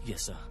Yes sir.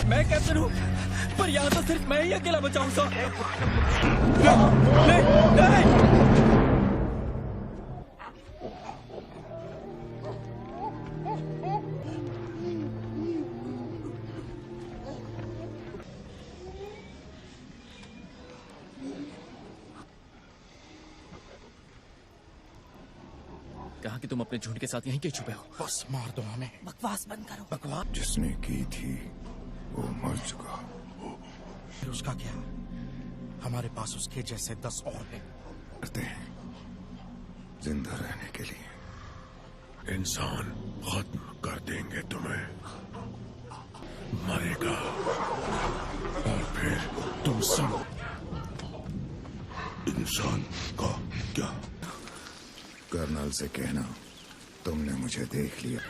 मैं captain हूँ, पर यहाँ तो सिर्फ मैं ही अकेला बचाऊँ सर। नहीं, नहीं। कहा कि तुम अपने झुंड के साथ यहीं कहीं छुपे हो। बस मार दो हमें। बकवास बंद करो। बकवास जिसने की थी वो मर चुका। फिर उसका क्या? हमारे पास उसके जैसे 10 और हैं। करते हैं जिंदा रहने के लिए। इंसान खत्म कर देंगे तुम्हें, मरेगा और फिर तुम सब। इंसान का क्या? कर्नल से कहना तुमने मुझे देख लिया।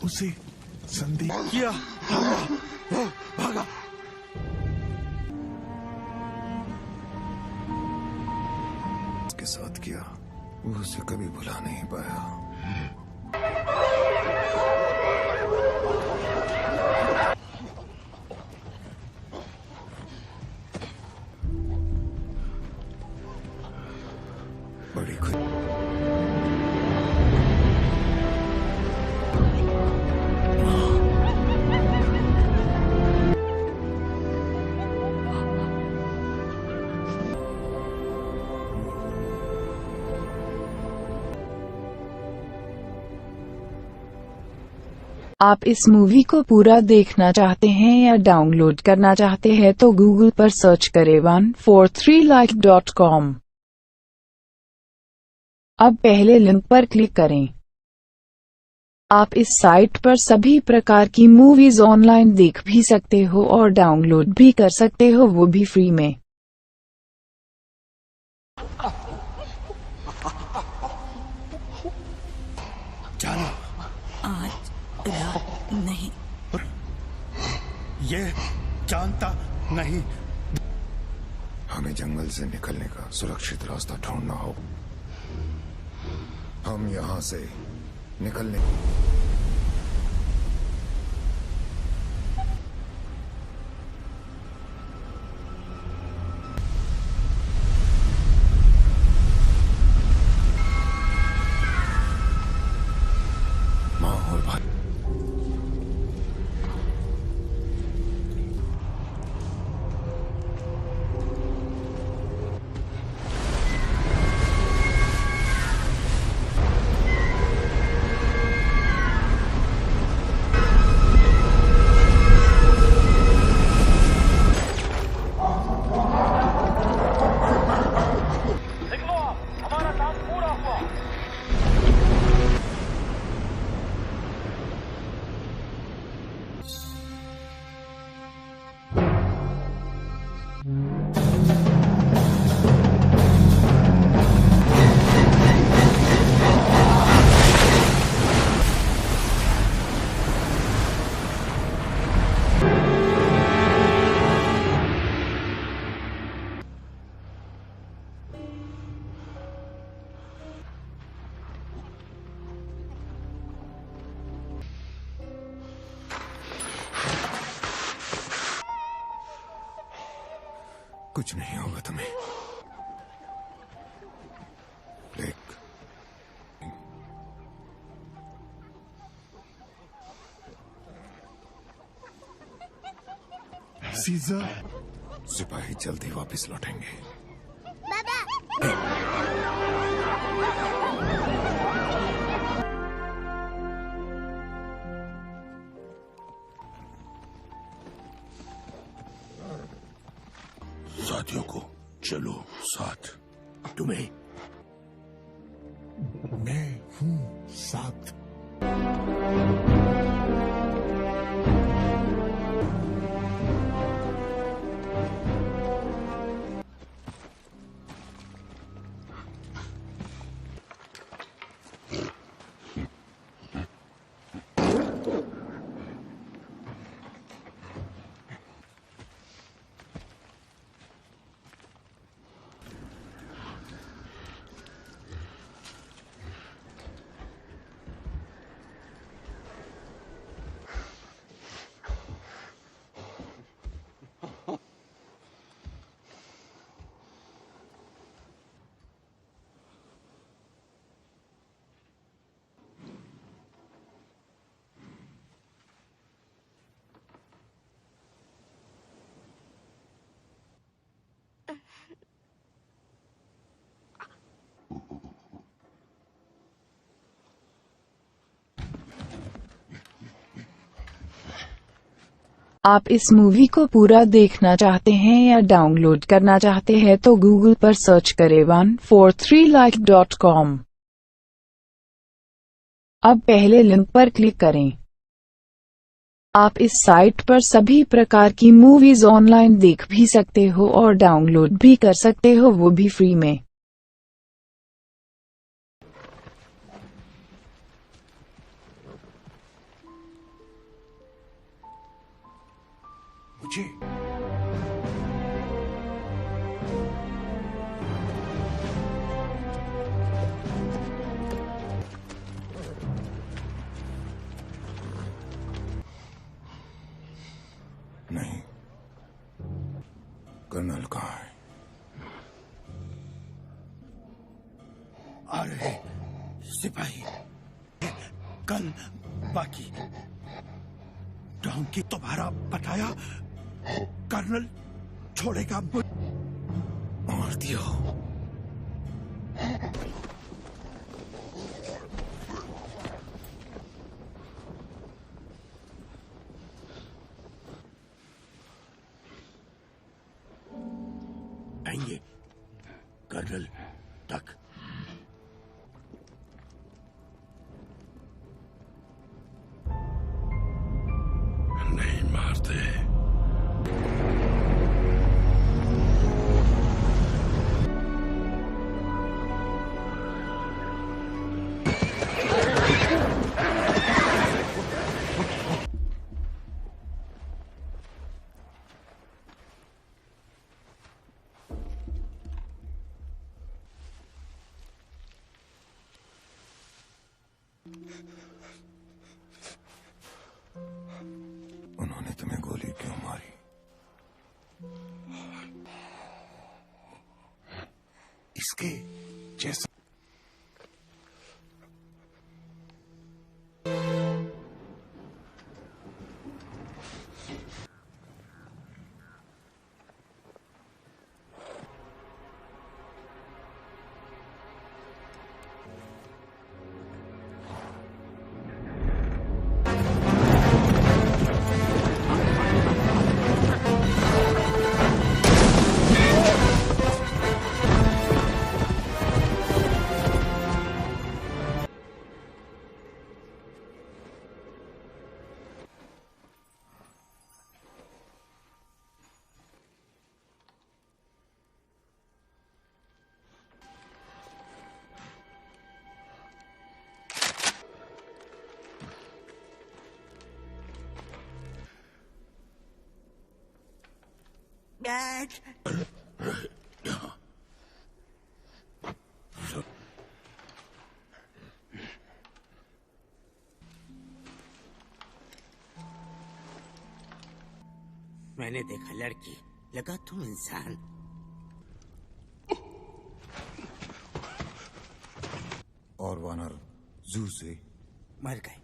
उसे संदेह किया, भागा। उसके साथ किया, वो उसे कभी भुला नहीं पाया। बड़ी खुद आप इस मूवी को पूरा देखना चाहते हैं या डाउनलोड करना चाहते हैं तो गूगल पर सर्च करें 143like.com। अब पहले लिंक पर क्लिक करें। आप इस साइट पर सभी प्रकार की मूवीज ऑनलाइन देख भी सकते हो और डाउनलोड भी कर सकते हो, वो भी फ्री में। जानो, आज रात नहीं। ये जानता नहीं। हमें जंगल से निकलने का सुरक्षित रास्ता ढूंढना हो। हम यहाँ से निकलने माँ और भाई कुछ नहीं होगा तुम्हें। लेक सीजर, सिपाही जल्दी वापस लौटेंगे। बाबा साथियों को, चलो साथ। तुम्हें मैं हूँ साथ। आप इस मूवी को पूरा देखना चाहते हैं या डाउनलोड करना चाहते हैं तो गूगल पर सर्च करें 143like.com। अब पहले लिंक पर क्लिक करें। आप इस साइट पर सभी प्रकार की मूवीज ऑनलाइन देख भी सकते हो और डाउनलोड भी कर सकते हो, वो भी फ्री में। मुझे नहीं, कर्नल कहाँ है? आ रहे सिपाही कल बाकी डोंकी तुम्हारा बताया कर्नल छोड़ेगा मुझ। मार दिया। आएंगे कर्नल तक। नहीं मारते। उन्होंने तुम्हें गोली क्यों मारी? इसके जैसा डैड, मैंने देखा लड़की, लगा तुम इंसान। और वानर जू से मर गए।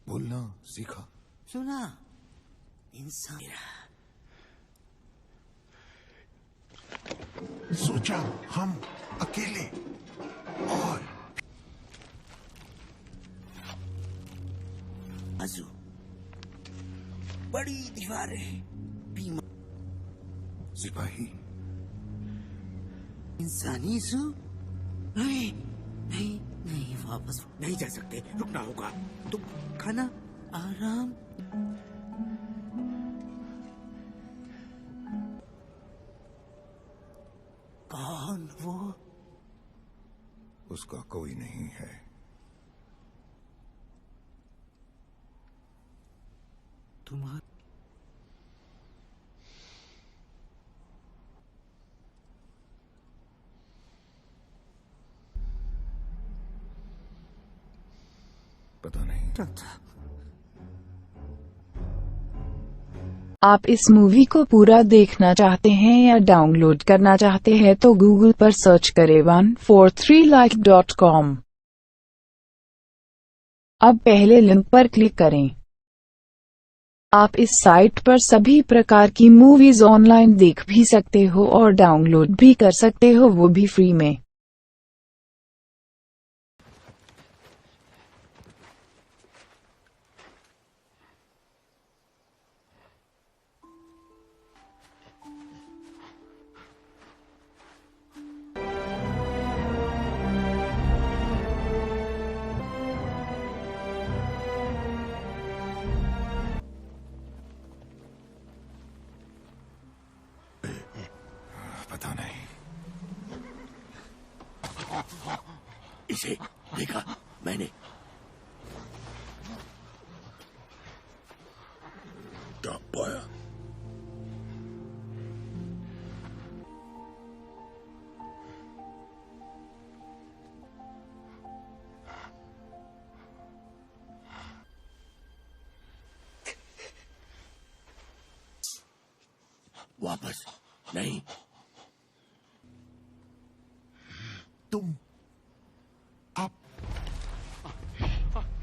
बोलना सीखा। सुना, इंसान सोचा हम अकेले और आजू बड़ी दीवारें, बीमा सिपाही इंसानी सू? नहीं नहीं नहीं, वापस नहीं जा सकते, रुकना होगा। तुम खाना आराम। कौन वो? उसका कोई नहीं है। तुम्हारा पता नहीं। आप इस मूवी को पूरा देखना चाहते हैं या डाउनलोड करना चाहते हैं तो गूगल पर सर्च करें 143like.com। अब पहले लिंक पर क्लिक करें। आप इस साइट पर सभी प्रकार की मूवीज ऑनलाइन देख भी सकते हो और डाउनलोड भी कर सकते हो, वो भी फ्री में। पता नहीं। इसे देखा मैंने। क्या पाया? वापस नहीं। तुम आप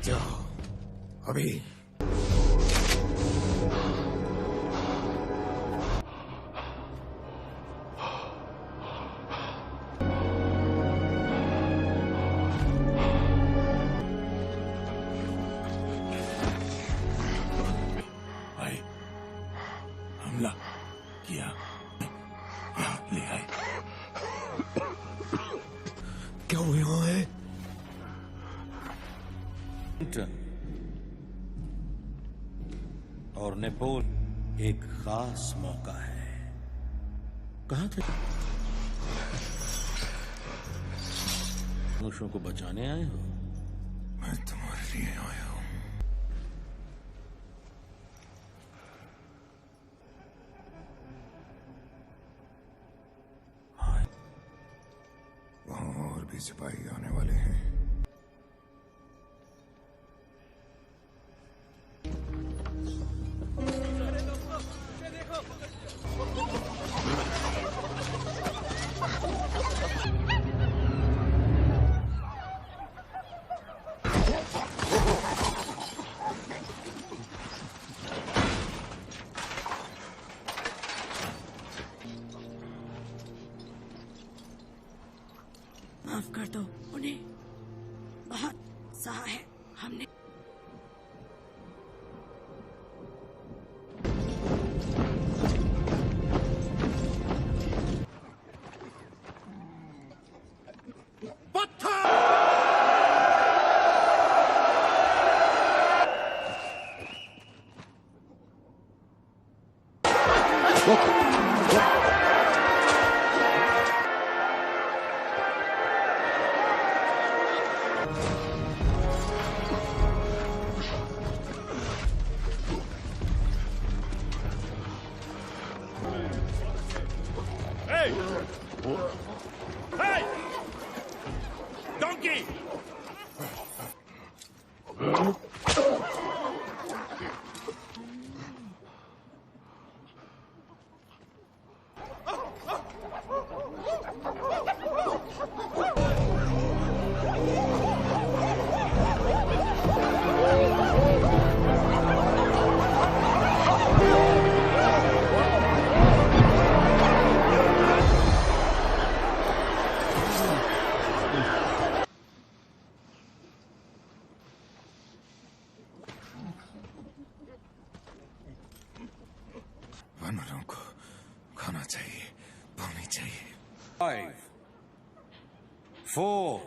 जाओ अभी। आए, हमला किया, यहाँ ले आए। क्या वो यहाँ है? और नेपोल एक खास मौका है। कहाँ थे? मनुष्यों को बचाने आए हो? मैं तुम्हारे लिए आया हूँ। वहाँ और भी सिपाही आने वाले हैं। माफ कर दो उन्हें, बहुत सहा है हमने। डोंकी! जानवरों को खाना चाहिए, पानी चाहिए। 5, 4,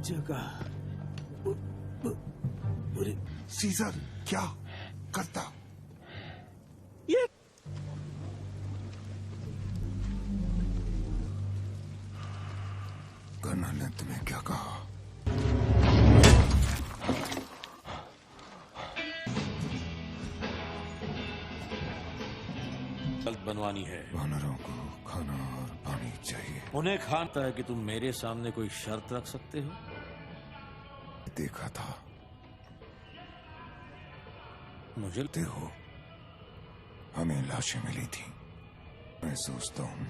जगह सीजर क्या करता? ये कर्नल ने तुम्हें क्या कहा? जल्द बनवानी है। वानरों को खाना और पानी चाहिए। उन्हें खाना है कि तुम मेरे सामने कोई शर्त रख सकते हो? देखा था। मुझे देखो, हमें लाशें मिली थी। मैं सोचता हूँ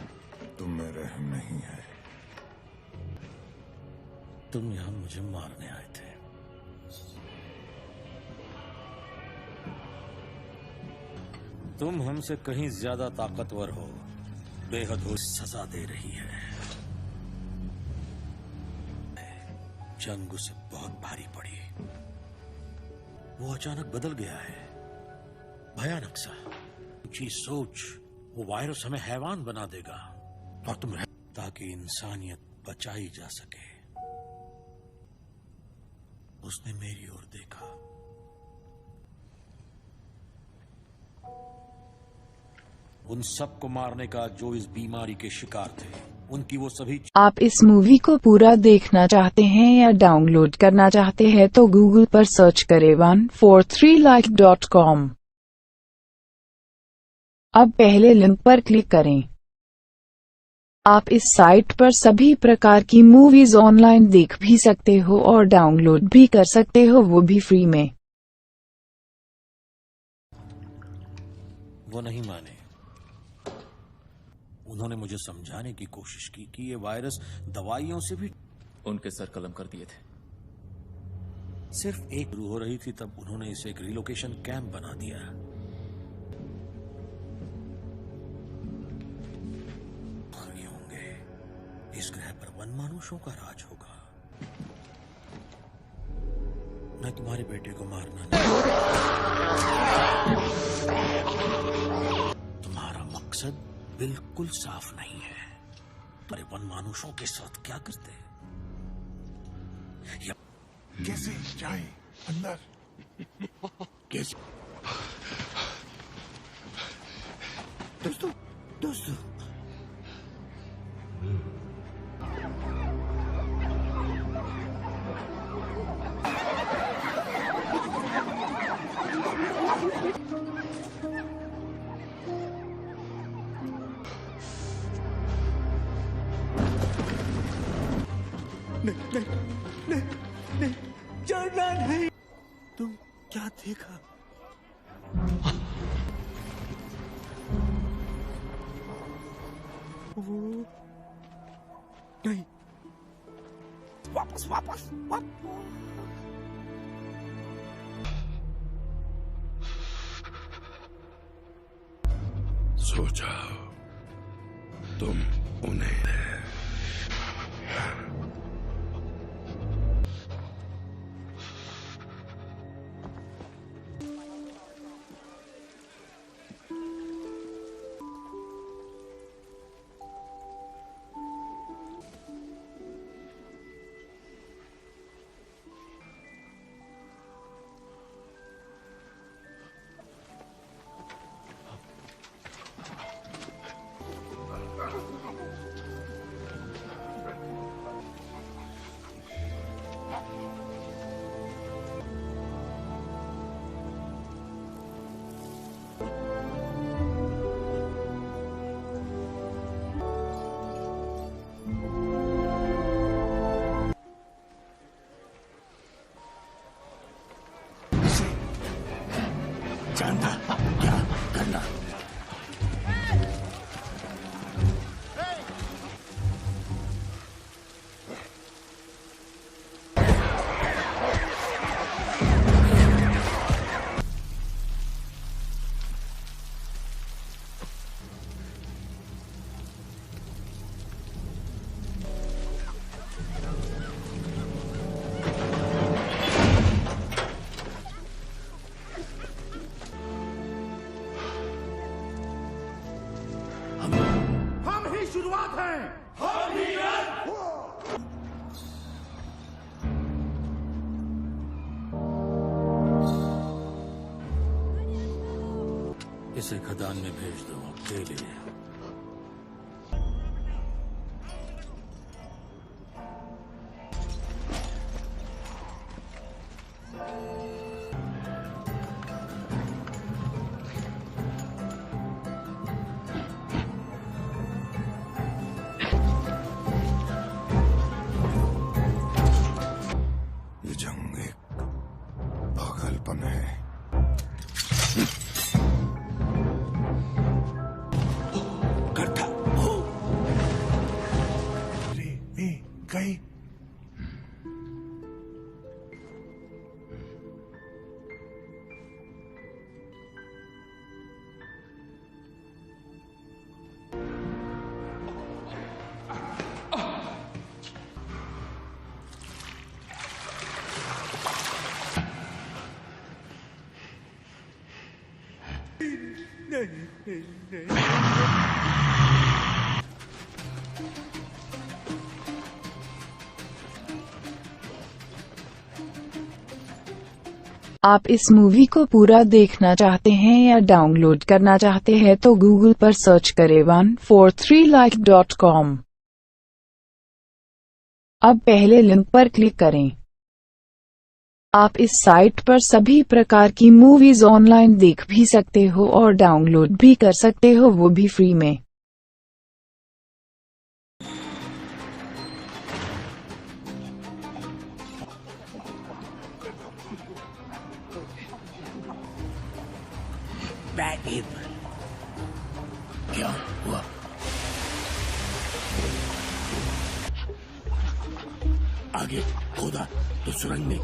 तुम में रहम नहीं है। तुम यहां मुझे मारने आए थे। तुम हमसे कहीं ज्यादा ताकतवर हो, बेहद हो सजा दे रही है। जंग उसे बहुत भारी पड़ी। वो अचानक बदल गया है, भयानक सा। ऊंची सोच, वो वायरस हमें हैवान बना देगा और तुम ताकि इंसानियत बचाई जा सके। उसने मेरी ओर देखा। उन सबको मारने का जो इस बीमारी के शिकार थे, उनकी वो सभी। आप इस मूवी को पूरा देखना चाहते हैं या डाउनलोड करना चाहते हैं तो गूगल पर सर्च करें 143like.com। अब पहले लिंक पर क्लिक करें। आप इस साइट पर सभी प्रकार की मूवीज ऑनलाइन देख भी सकते हो और डाउनलोड भी कर सकते हो, वो भी फ्री में। वो नहीं माने। उन्होंने मुझे समझाने की कोशिश की कि ये वायरस दवाइयों से भी। उनके सर कलम कर दिए थे। सिर्फ एक शुरू हो रही थी तब उन्होंने इसे एक रिलोकेशन कैंप बना दिया। नहीं होंगे। इस ग्रह पर वनमानुषों का राज होगा। मैं तुम्हारे बेटे को मारना नहीं। तुम्हारा मकसद बिल्कुल साफ नहीं है। पर वनमानुषों के साथ क्या करते? कैसे जाए अंदर? कैसे? दोस्तों, दोस्तों, नहीं, जाना नहीं। तुम क्या देखा? वो नहीं। वापस वापस वापस। सो जाओ, तुम उन्हें। इसे खदान में भेज दो अकेले। ये जंग एक पागलपन है। करता रे गई। आप इस मूवी को पूरा देखना चाहते हैं या डाउनलोड करना चाहते हैं तो गूगल पर सर्च करें 143like.com। अब पहले लिंक पर क्लिक करें। आप इस साइट पर सभी प्रकार की मूवीज ऑनलाइन देख भी सकते हो और डाउनलोड भी कर सकते हो, वो भी फ्री में। बैब क्या हुआ? आगे खोदा तो सुरंग में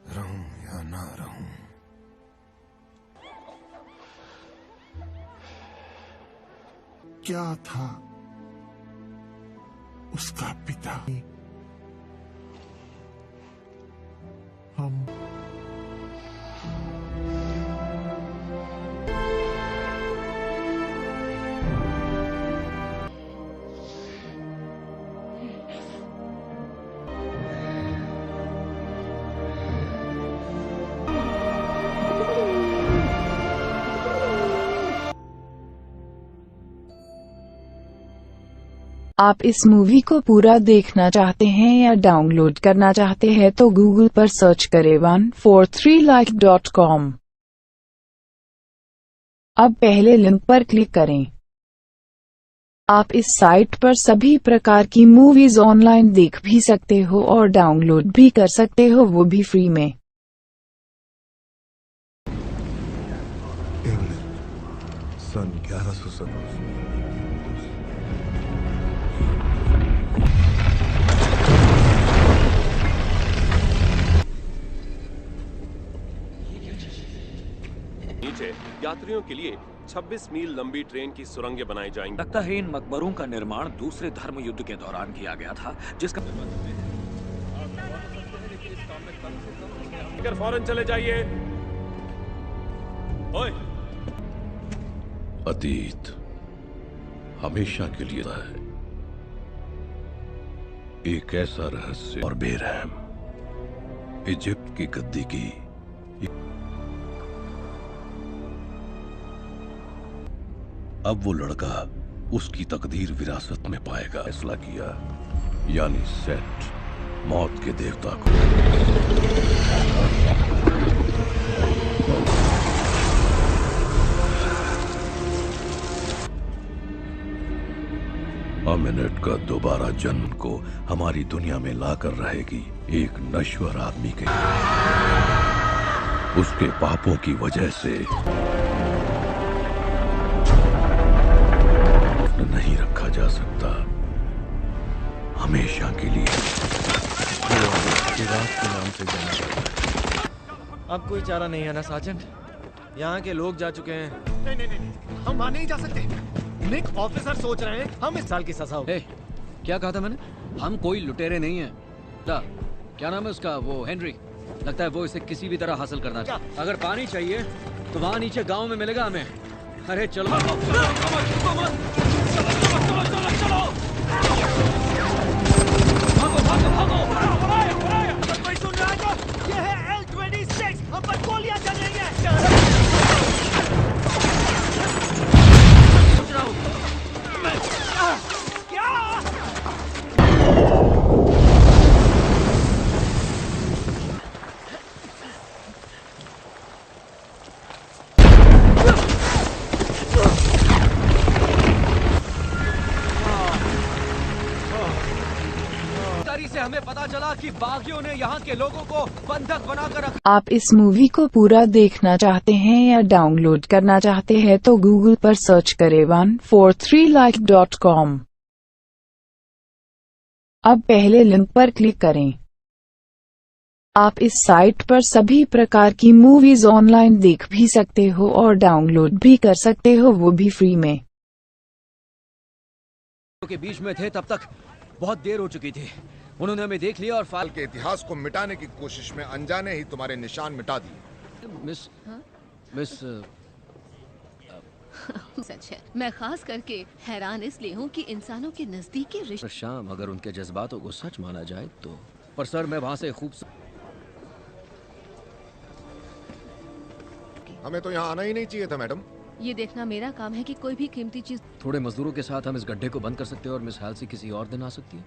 रहूं या ना रहूं, क्या था उसका पिता? हम आप इस मूवी को पूरा देखना चाहते हैं या डाउनलोड करना चाहते हैं तो गूगल पर सर्च करें 143like.com। अब पहले लिंक पर क्लिक करें। आप इस साइट पर सभी प्रकार की मूवीज ऑनलाइन देख भी सकते हो और डाउनलोड भी कर सकते हो, वो भी फ्री में। सन 1170। नीचे यात्रियों के लिए 26 मील लंबी ट्रेन की सुरंगें बनाई जाएंगी। लगता है इन मकबरों का निर्माण दूसरे धर्म युद्ध के दौरान किया गया था, जिसका फौरन चले जाइए। ओए, अतीत हमेशा के लिए है एक ऐसा रहस्य और बेरहम। इजिप्ट की गद्दी की अब वो लड़का उसकी तकदीर विरासत में पाएगा, फैसला किया, यानी सेट मौत के देवता को। अमिनेट का दोबारा जन्म को हमारी दुनिया में लाकर रहेगी एक नश्वर आदमी के। उसके पापों की वजह से नहीं रखा जा सकता हमेशा के लिए। इराक के नाम से जाना जाता है। अब कोई चारा नहीं है ना साजन? यहाँ के लोग जा चुके हैं। नहीं नहीं नहीं, हम वहाँ नहीं जा सकते। निक ऑफिसर सोच रहे हैं हम इस साल की सजा हो। क्या कहा था मैंने? हम कोई लुटेरे नहीं हैं। क्या नाम है उसका? वो हेनरी। लगता है वो इसे किसी भी तरह हासिल करना चाहता। अगर पानी चाहिए तो वहाँ नीचे गांव में मिलेगा हमें। अरे चलो कोई सुन रहा है क्या? ये है L-26, हम पर गोलियां चल रही हैं। क्या? से हमें पता चला कि बागियों ने यहाँ के लोगों को बंधक बनाकर रखा। आप इस मूवी को पूरा देखना चाहते हैं या डाउनलोड करना चाहते हैं तो गूगल पर सर्च करें 143like.com। अब पहले लिंक पर क्लिक करें। आप इस साइट पर सभी प्रकार की मूवीज ऑनलाइन देख भी सकते हो और डाउनलोड भी कर सकते हो, वो भी फ्री में। के बीच में थे तब तक बहुत देर हो चुकी थी। उन्होंने हमें देख लिया और फाल के इतिहास को मिटाने की कोशिश में अनजाने ही तुम्हारे निशान मिटा दिए। मिस सच है। मैं खास करके हैरान इसलिए हूँ कि इंसानों के नजदीकी रिश्ते। शाम अगर उनके जज्बातों को सच माना जाए तो। पर सर मैं वहाँ से हमें तो यहाँ आना ही नहीं चाहिए था मैडम। ये देखना मेरा काम है कि कोई भी कीमती चीज। थोड़े मजदूरों के साथ हम इस गड्ढे को बंद कर सकते हैं और मिस हालसी किसी और दिन आ सकती है।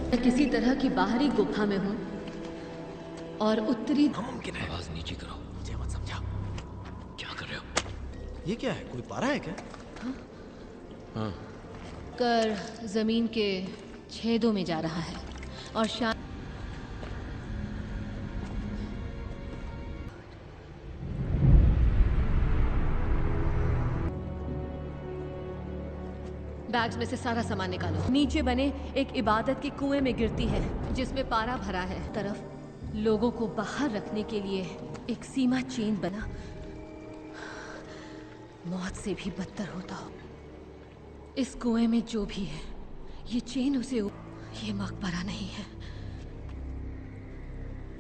मैं किसी तरह की बाहरी गुफा में हूँ और उत्तरी। मुमकिन है। आवाज नीचे करो, मुझे मत समझाओ। क्या कर रहे हो? ये क्या है? कोई पारा है क्या? हाँ। कर जमीन के छेदों में जा रहा है और बैग्स में से सारा सामान निकालो। नीचे बने एक इबादत के कुएं में गिरती है जिसमें पारा भरा है। तरफ लोगों को बाहर रखने के लिए एक सीमा चेन बना, मौत से भी बदतर होता हो। इस कुएं में जो भी है, ये चेन उसे ये मकबरा नहीं है।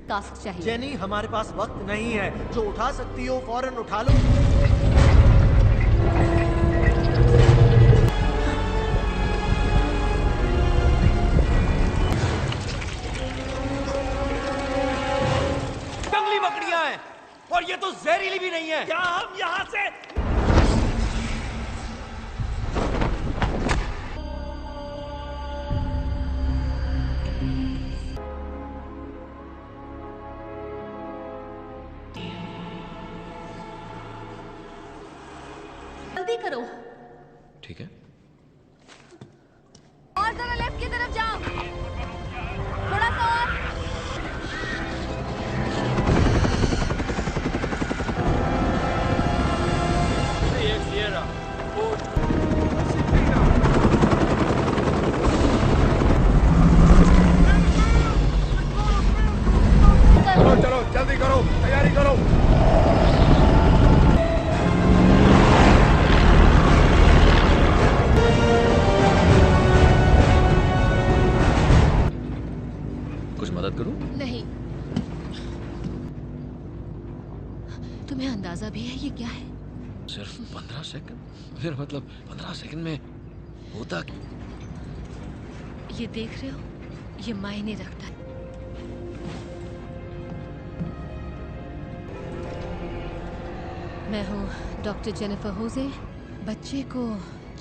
टास्क चाहिए। जेनी, हमारे पास वक्त नहीं है। जो उठा सकती हो फौरन उठा लो। जंगली बकरियां हैं और ये तो जहरीली भी नहीं है। क्या हम यहाँ से जल्दी करो। ठीक है। और जरा लेफ्ट की तरफ जाओ, थोड़ा सा और। चलो चलो जल्दी करो, तैयारी करो। कुछ मदद करूं? नहीं। तुम्हें अंदाजा भी है ये क्या है? सिर्फ 15 सेकंड? फिर मतलब 15 सेकंड में होता क्या? ये देख रहे हो, ये मायने रखता है। मैं हूँ डॉक्टर जेनिफर होजे। बच्चे को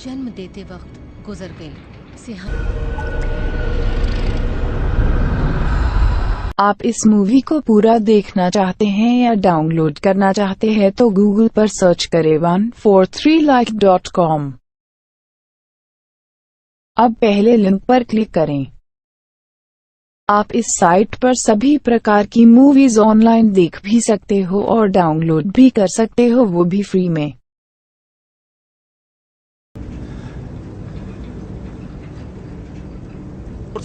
जन्म देते वक्त गुजर गई से आप इस मूवी को पूरा देखना चाहते हैं या डाउनलोड करना चाहते हैं तो गूगल पर सर्च करें 143like.com। अब पहले लिंक पर क्लिक करें। आप इस साइट पर सभी प्रकार की मूवीज ऑनलाइन देख भी सकते हो और डाउनलोड भी कर सकते हो, वो भी फ्री में।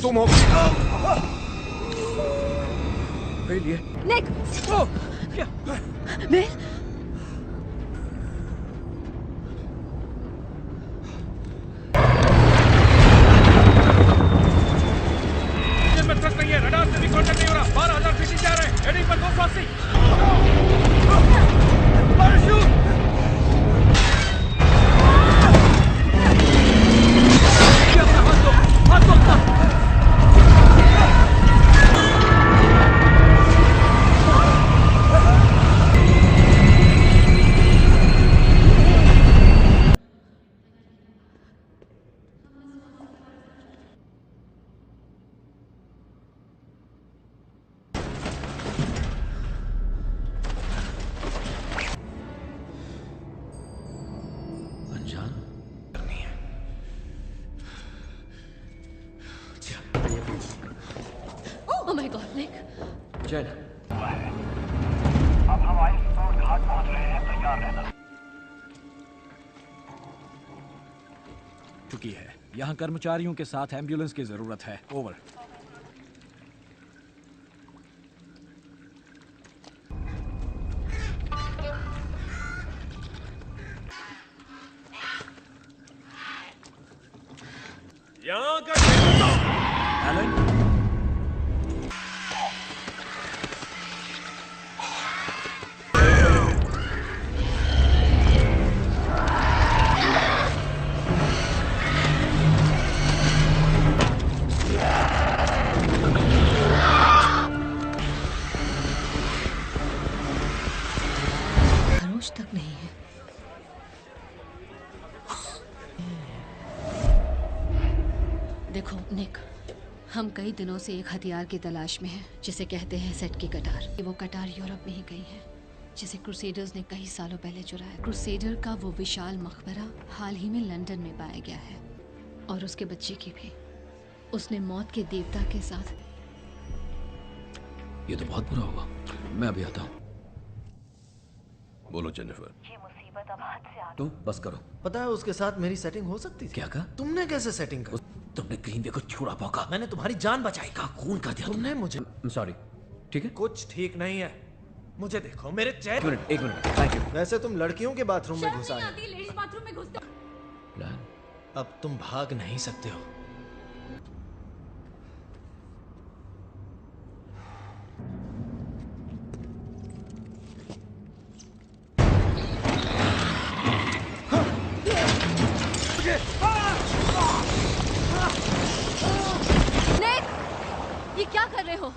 तुम हो निक! मैं ट्रक नहीं है, रडार से भी कांटेक्ट नहीं हो रहा। 12,000 फीट जा रहे हैं। हेडिंग पर 280। पैराशूट! हाथ दो, हाथ दो। Oh my God, Nick! Jain, अब हम आइसबर्ग घाट पहुंच रहे हैं, तैयार रहना। चुकी है। यहाँ कर्मचारियों के साथ एम्बुलेंस की जरूरत है। ओवर। यहाँ का एलन, खरोच तक नहीं है। देखो निक, हम कई दिनों से एक हथियार की तलाश में हैं जिसे कहते हैं सेट की कटार। वो कटार यूरोप में ही गई है जिसे क्रूसेडर्स ने कई सालों पहले चुराया। क्रूसेडर का वो विशाल मकबरा हाल ही में लंदन में पाया गया है, और उसके बच्चे की भी। उसने मौत के देवता के साथ। ये तो बहुत बुरा होगा। मैं अभी आता हूँ। बोलो जेनिफर। ये मुसीबत मुसीबत अब हद से आगे। तुम बस करो। पता है उसके साथ मेरी सेटिंग हो सकती थी। क्या कहा? तुमने कैसे सेटिंग कर? तुमने कहीं देखो छुरा भौंका। मैंने तुम्हारी जान बचाई। का खून कर दिया तुमने मुझे। सॉरी। ठीक है, कुछ ठीक नहीं है। मुझे देखो, मेरे चेहरे। एक मिनट थैंक यू। वैसे तुम लड़कियों के बाथरूम में घुसा है। लेडीज बाथरूम में घुसते। प्लान? अब तुम भाग नहीं सकते हो। ये क्या कर रहे हो?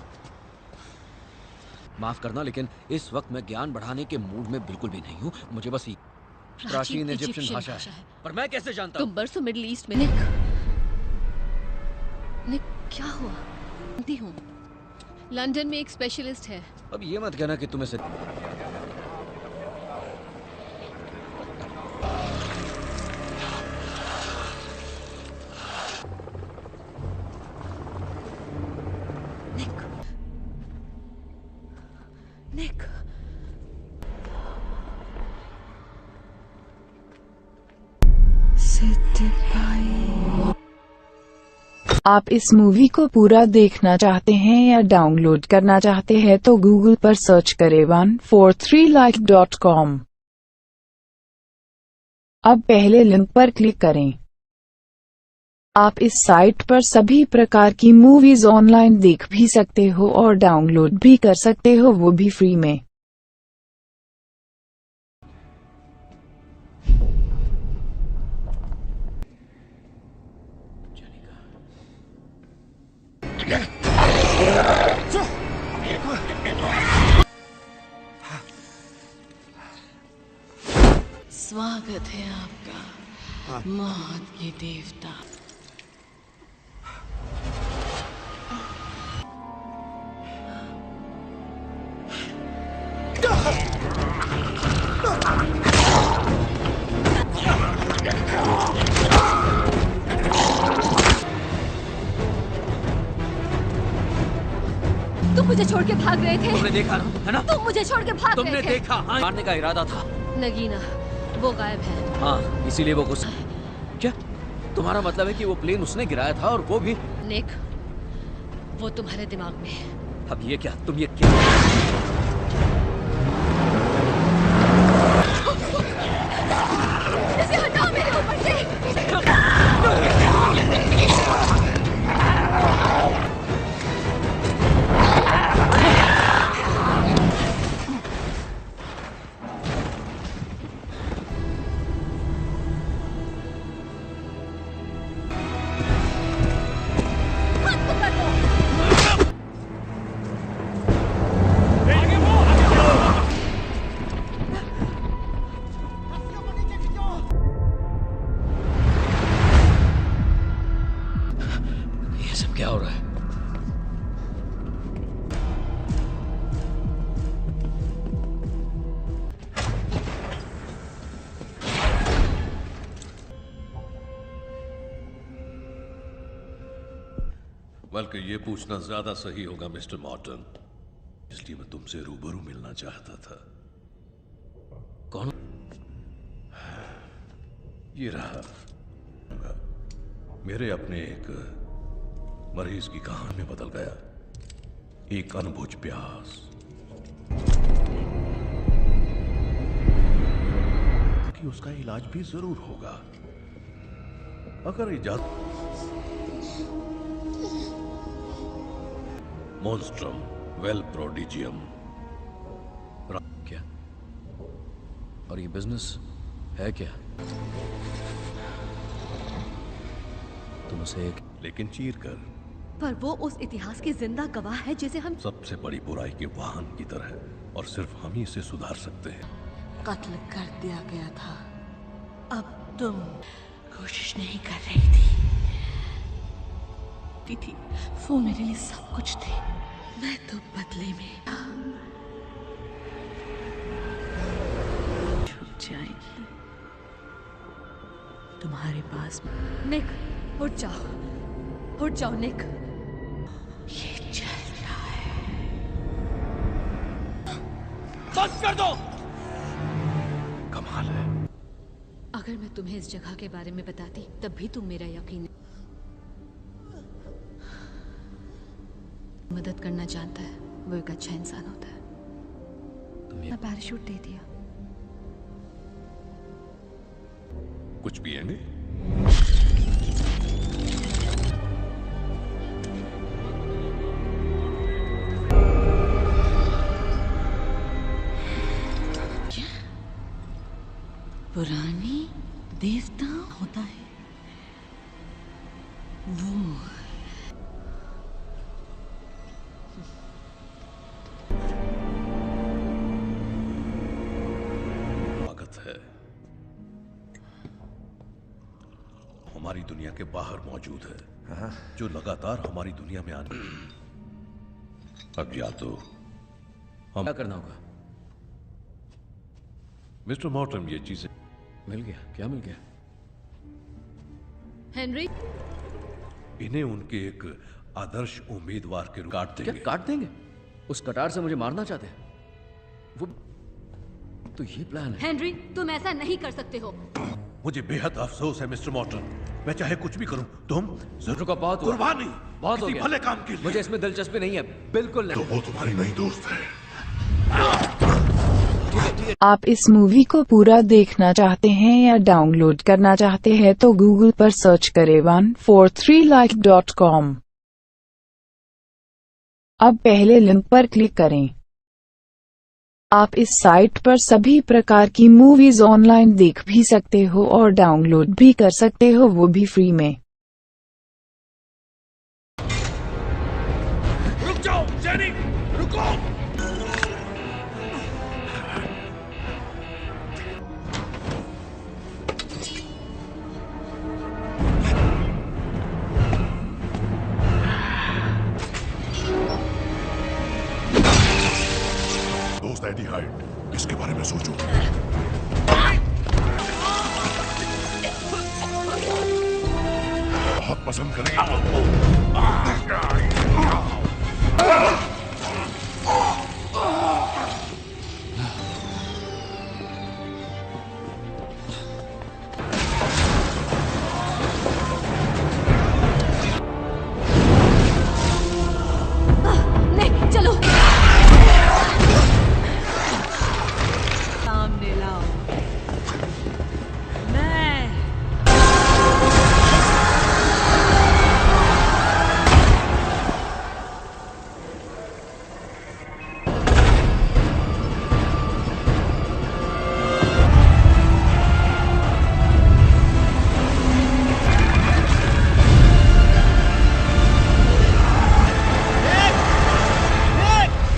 माफ करना, लेकिन इस वक्त मैं ज्ञान बढ़ाने के मूड में बिल्कुल भी नहीं हूँ। मुझे बस प्राचीन इजिप्शियन भाषा है, पर मैं कैसे जानता हूँ? तुम बरसों मिडिल ईस्ट में। निक क्या हुआ? जानती हूँ, लंदन में एक स्पेशलिस्ट है। अब ये मत कहना कि तुम्हें से... निक, आप इस मूवी को पूरा देखना चाहते हैं या डाउनलोड करना चाहते हैं तो गूगल पर सर्च करें 143like.com। अब पहले लिंक पर क्लिक करें। आप इस साइट पर सभी प्रकार की मूवीज ऑनलाइन देख भी सकते हो और डाउनलोड भी कर सकते हो, वो भी फ्री में। स्वागत है आपका मौत के देवता। तुम मुझे छोड़ के भाग रहे थे। तुमने देखा ना, है ना? तुम मुझे छोड़ के भाग तुमने रहे थे। देखा? हाँ, मारने का इरादा था। नगीना, वो गायब है। हाँ, इसीलिए वो गुस्सा। क्या तुम्हारा मतलब है कि वो प्लेन उसने गिराया था और वो भी? निक, वो तुम्हारे दिमाग में है। अब ये क्या? तुम ये क्या? इसे हटाओ मेरे ऊपर से। ये सब क्या हो रहा है? बल्कि ये पूछना ज्यादा सही होगा मिस्टर मॉर्टन, इसलिए मैं तुमसे रूबरू मिलना चाहता था। कौन? ये रहा मेरे अपने एक मरीज की कहानी में बदल गया। एक अनबुझ प्यास कि उसका इलाज भी जरूर होगा अगर इजाजत। मोन्स्ट्रम वेल प्रोडिजियम। क्या? और ये बिजनेस है क्या? तुम उसे एक लेकिन चीर कर। पर वो उस इतिहास की जिंदा गवाह है जिसे हम सबसे बड़ी बुराई के वाहन की तरह, और सिर्फ हम ही इसे सुधार सकते हैं। कत्ल कर दिया गया था। अब तुम कोशिश नहीं कर रही थी। वो मेरे लिए सब कुछ थे। मैं तो बदले में छुप जाएगी तुम्हारे पास। निक, उठ जाओ निक। ये चल रहा है। बंद कर दो। कमाल है। अगर मैं तुम्हें इस जगह के बारे में बताती तब भी तुम मेरा यकीन मदद करना जानता है, वो एक अच्छा इंसान होता है। तुम्हें पैराशूट दे दिया। कुछ पिएंगे? पुरानी देवता होता है वो। स्वागत है। हमारी दुनिया के बाहर मौजूद है, जो लगातार हमारी दुनिया में आने। अब या तो हम क्या करना होगा? मिस्टर मॉर्टन, ये चीजें मिल गया। क्या मिल गया? हेनरी, इन्हें उनके एक आदर्श उम्मीदवार के रूप काट देंगे। क्या काट देंगे? उस कटार से मुझे मारना चाहते हैं वो? तो ये प्लान है। हेनरी, तुम ऐसा नहीं कर सकते हो। मुझे बेहद अफसोस है मिस्टर मॉर्टन, मैं चाहे कुछ भी करूं, तुम जरूर का बहुत कुर्बानी बहुत हो किसी गया। भले काम के लिए। मुझे इसमें दिलचस्पी नहीं है, बिल्कुल नहीं। तो वो तुम्हारी नई दोस्त है। आप इस मूवी को पूरा देखना चाहते हैं या डाउनलोड करना चाहते हैं तो गूगल पर सर्च करें 143like.com। अब पहले लिंक पर क्लिक करें। आप इस साइट पर सभी प्रकार की मूवीज ऑनलाइन देख भी सकते हो और डाउनलोड भी कर सकते हो, वो भी फ्री में। रुक जाओ जेनी, रुको। दोस्त एडी हाइड, इसके बारे में सोचो। बहुत पसंद करेंगे। नहीं, चलो सामने लाओ। मैं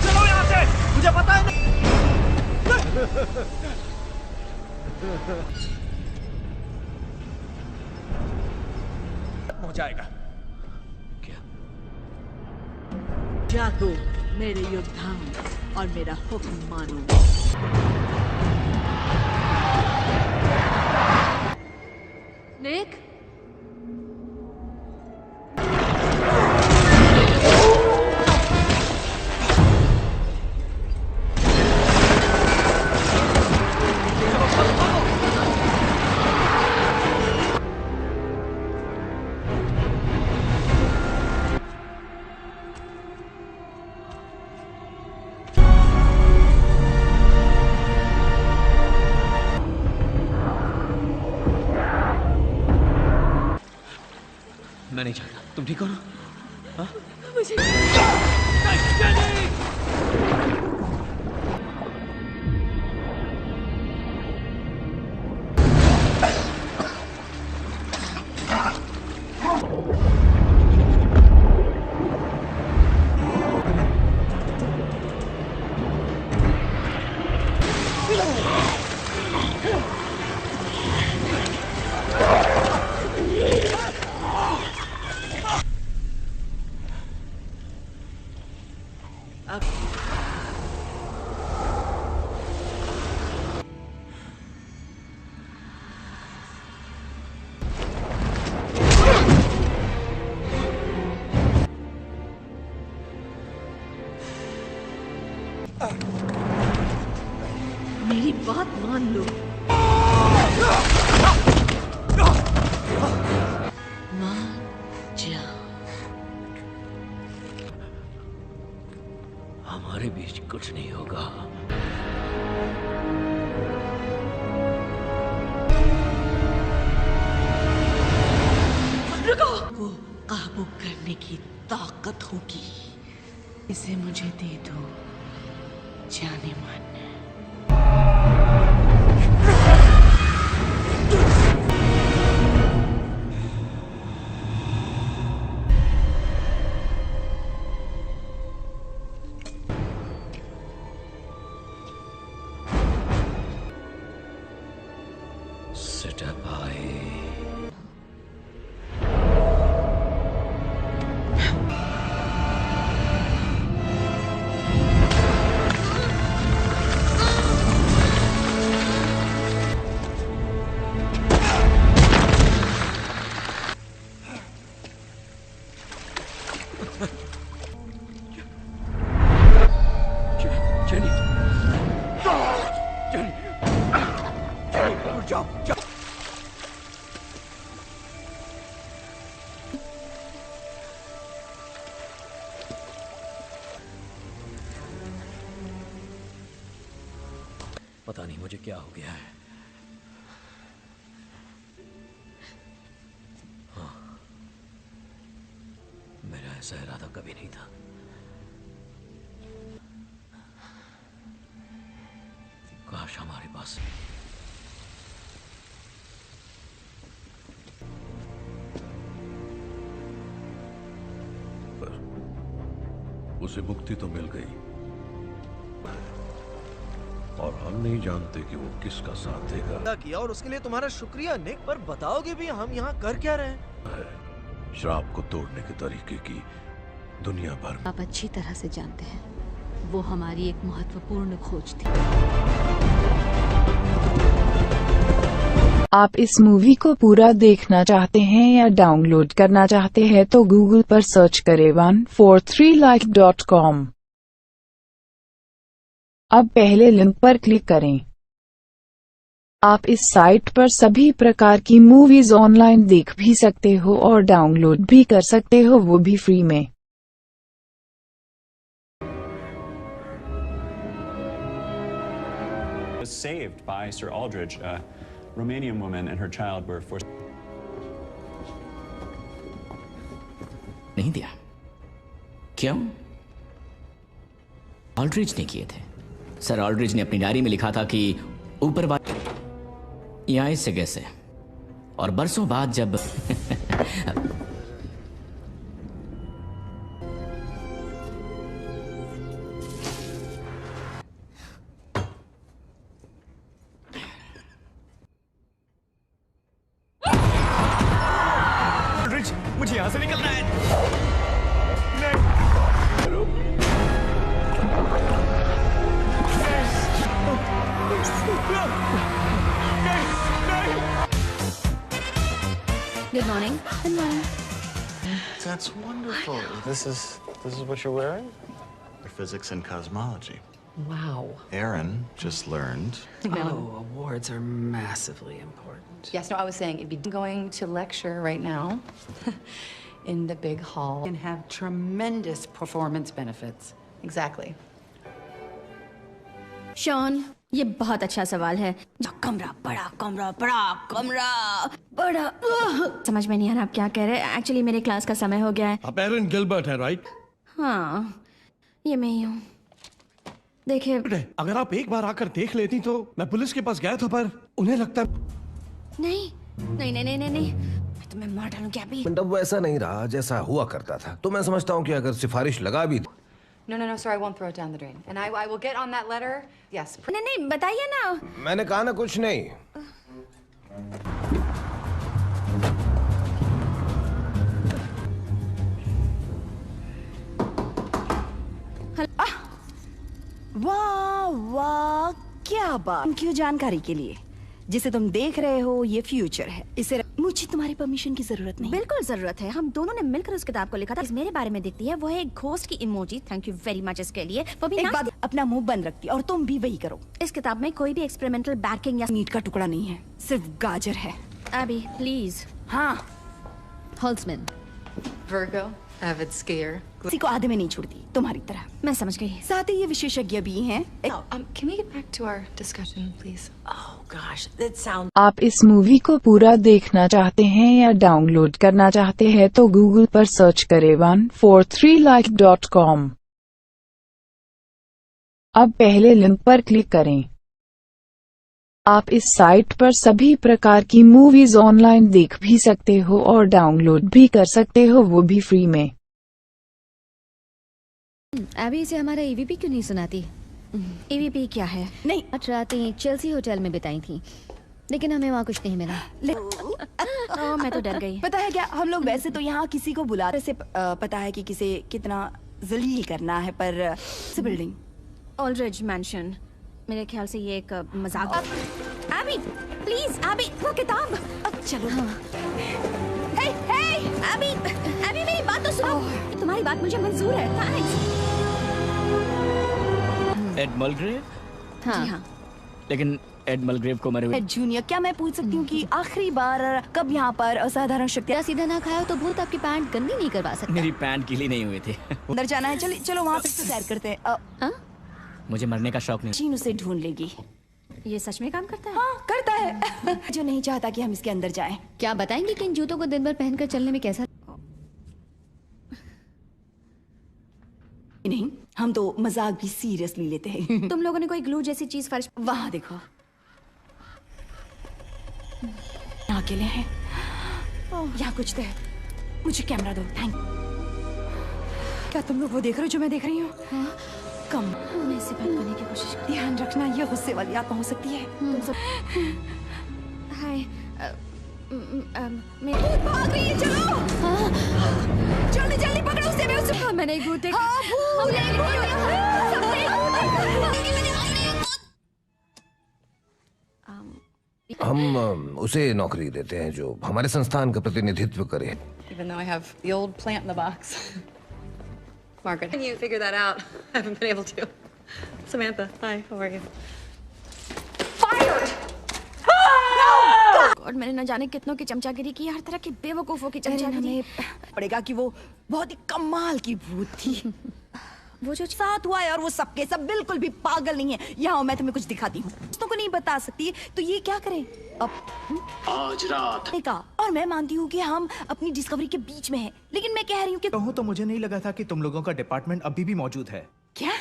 चलो यहाँ से, मुझे पता है ना। हो जाएगा। क्या तो मेरे योद्धाओं और मेरा हुक्म मानो। निक, मैं नहीं चाहता। तुम ठीक हो ना? हाँ? मुझे मेरी बात मान लो। हमारे बीच कुछ नहीं होगा। रुको! वो काबू करने की ताकत होगी। इसे मुझे दे दो, जाने मन। पता नहीं मुझे क्या हो गया है। हाँ, मेरा ऐसा इरादा कभी नहीं था। काश हमारे पास उसे मुक्ति तो मिल गई, और हम नहीं जानते कि वो किसका साथ देगा। किया और उसके लिए तुम्हारा शुक्रिया निक, पर बताओगे भी हम यहाँ कर क्या रहे हैं? श्राप को तोड़ने के तरीके की दुनिया भर में आप अच्छी तरह से जानते हैं, वो हमारी एक महत्वपूर्ण खोज थी। आप इस मूवी को पूरा देखना चाहते हैं या डाउनलोड करना चाहते हैं तो गूगल पर सर्च करें 143like.com। अब पहले लिंक पर क्लिक करें। आप इस साइट पर सभी प्रकार की मूवीज ऑनलाइन देख भी सकते हो और डाउनलोड भी कर सकते हो, वो भी फ्री में। Was saved by Sir Aldridge, a Romanian woman and her child were forced. नहीं दिया। क्यों? ऑल्ड्रिज ने किए थे। सर ऑल्ड्रिज ने अपनी डायरी में लिखा था कि ऊपर वाले यहाँ इस जगह से, और बरसों बाद जब ऑल्ड्रिज, मुझे यहाँ से निकलना है। Good morning. Good morning. That's wonderful. This is what you're wearing? For physics and cosmology. Wow. Aaron just learned. Oh, awards are massively important. Yes, no, I was saying it'd be going to lecture right now in the big hall. And have tremendous performance benefits. Exactly. Shaun, ये बहुत अच्छा सवाल है। कमरा बड़ा, कमरा बड़ा, कमरा बड़ा। समझ में नहीं आ रहा आप क्या कह रहे हैं। एक्चुअली मेरे क्लास का समय हो गया है। आप एरन गिलबर्ट है, राइट? हाँ, ये मैं ही हूँ। देखिए, अगर आप एक बार आकर देख लेती तो मैं पुलिस के पास गया था, पर उन्हें लगता नहीं नहीं नहीं नहीं नहीं, मैं तुम्हें मार डालूं क्या भी। अब वो ऐसा नहीं रहा जैसा हुआ करता था, तो मैं समझता हूँ कि अगर सिफारिश लगा भी No, sir, I won't throw it down the drain. And I will get on that letter. Yes. नहीं, बताइए ना। मैंने कहा ना कुछ नहीं। वाह वाह, क्या बात। थैंक यू जानकारी के लिए। जिसे तुम देख रहे हो ये फ्यूचर है। इसे मुझे तुम्हारी परमिशन की जरूरत नहीं। बिल्कुल जरूरत है। हम दोनों ने मिलकर उस किताब को लिखा था। मेरे बारे में दिखती है, वो है एक घोस्ट की emoji. Thank you very much इसके लिए। वो भी एक बात, अपना मुंह बंद रखती और तुम भी वही करो। इस किताब में कोई भी एक्सपेरिमेंटल बैकिंग या मीट का टुकड़ा नहीं है, सिर्फ गाजर है। अभी प्लीज। हाँ। होल्समैन। Virgo, avid skier. किसी को आधे में नहीं छोड़ती, तुम्हारी तरह। मैं समझ गई। साथ ही ये विशेषज्ञ भी हैं। No, can we get back to our discussion, please? Oh gosh, that sounds. आप इस मूवी को पूरा देखना चाहते हैं या डाउनलोड करना चाहते हैं तो गूगल पर सर्च करें 143like.com। अब पहले लिंक पर क्लिक करें। आप इस साइट पर सभी प्रकार की मूवीज ऑनलाइन देख भी सकते हो और डाउनलोड भी कर सकते हो, वो भी फ्री में। अभी इसे हमारा EVP क्यों नहीं सुनाती? EVP क्या है? नहीं, रातें चेल्सी होटल में बिताई थी, लेकिन हमें वहाँ कुछ नहीं मिला। मैं तो डर गई। पता है क्या, हम लोग वैसे तो यहाँ किसी को बुलाते से पता है कि किसे कितना जलील करना है, पर बिल्डिंग ऑल्ड्रिज मैंशन, मेरे ख्याल से ये एक मजाक। एबी, प्लीज एबी, वो किताब। अब चलो। हाँ। हे, एबी, एबी मेरी बात तो सुनो। तुम्हारी बात मुझे मंजूर है। थैंक्स। एड मलग्रेव? हाँ। जी हाँ। लेकिन एड मलग्रेव को मरे हुए। एड जूनियर, क्या मैं पूछ सकती हूँ कि आखिरी बार कब यहाँ पर असाधारण शक्तियाँ? सीधा ना खाया तो भूत आपकी पैंट गंदी नहीं करवा सकता। मेरी पैंट गीली नहीं हुई थी। अंदर जाना है, चलो वहाँ पे सैर करते हैं। मुझे मरने का शौक नहीं। चीन उसे ढूंढ लेगी। ये सच में काम करता है? हाँ, करता है। जो नहीं चाहता कि हम इसके अंदर जाएं। क्या बताएंगे कि इन जूतों को दिन भर पहनकर चलने में कैसा? नहीं, हम तो मजाक भी सीरियसली लेते हैं। तुम लोगों ने कोई ग्लू जैसी चीज फर्श वहाँ देखो। यहाँ अकेले हैं। यहाँ कुछ तो है। मुझे कैमरा दो। थैंक। क्या तुम लोग वो देख रहे हो जो मैं देख रही हूँ? हाँ। कम। मैं इसे बंद करने की कोशिश कर। ध्यान रखना, ये गुस्से वाली आत्मा हो सकती है। तुम सब। हाय। मैं भाग रही है, चलो। जल्दी जल्दी पकड़ो उसे। मैं उसे। मैंने एक भूत देखा। हम उसे नौकरी देते हैं जो हमारे संस्थान का प्रतिनिधित्व करे। Even though I have the old plant in the box. Margaret, can you figure that out? I haven't been able to. Samantha, hi, how are you? Fired! और मैंने न जाने कितनों की चमचागिरी की, हर तरह की बेवकूफों की चमचागिरी। पड़ेगा कि वो बहुत ही कमाल की भूत थी। वो जो साथ हुआ है और वो सबके सब बिल्कुल भी पागल नहीं है। यहाँ मैं तुम्हें कुछ दिखाती हूँ, दोस्तों को नहीं बता सकती, तो ये क्या करें अब? आज रात का। और मैं मानती हूँ कि हम अपनी डिस्कवरी के बीच में हैं, लेकिन मैं कह रही हूँ कि कहूँ तो मुझे नहीं लगा था कि तुम लोगों का डिपार्टमेंट अभी भी मौजूद है। क्या?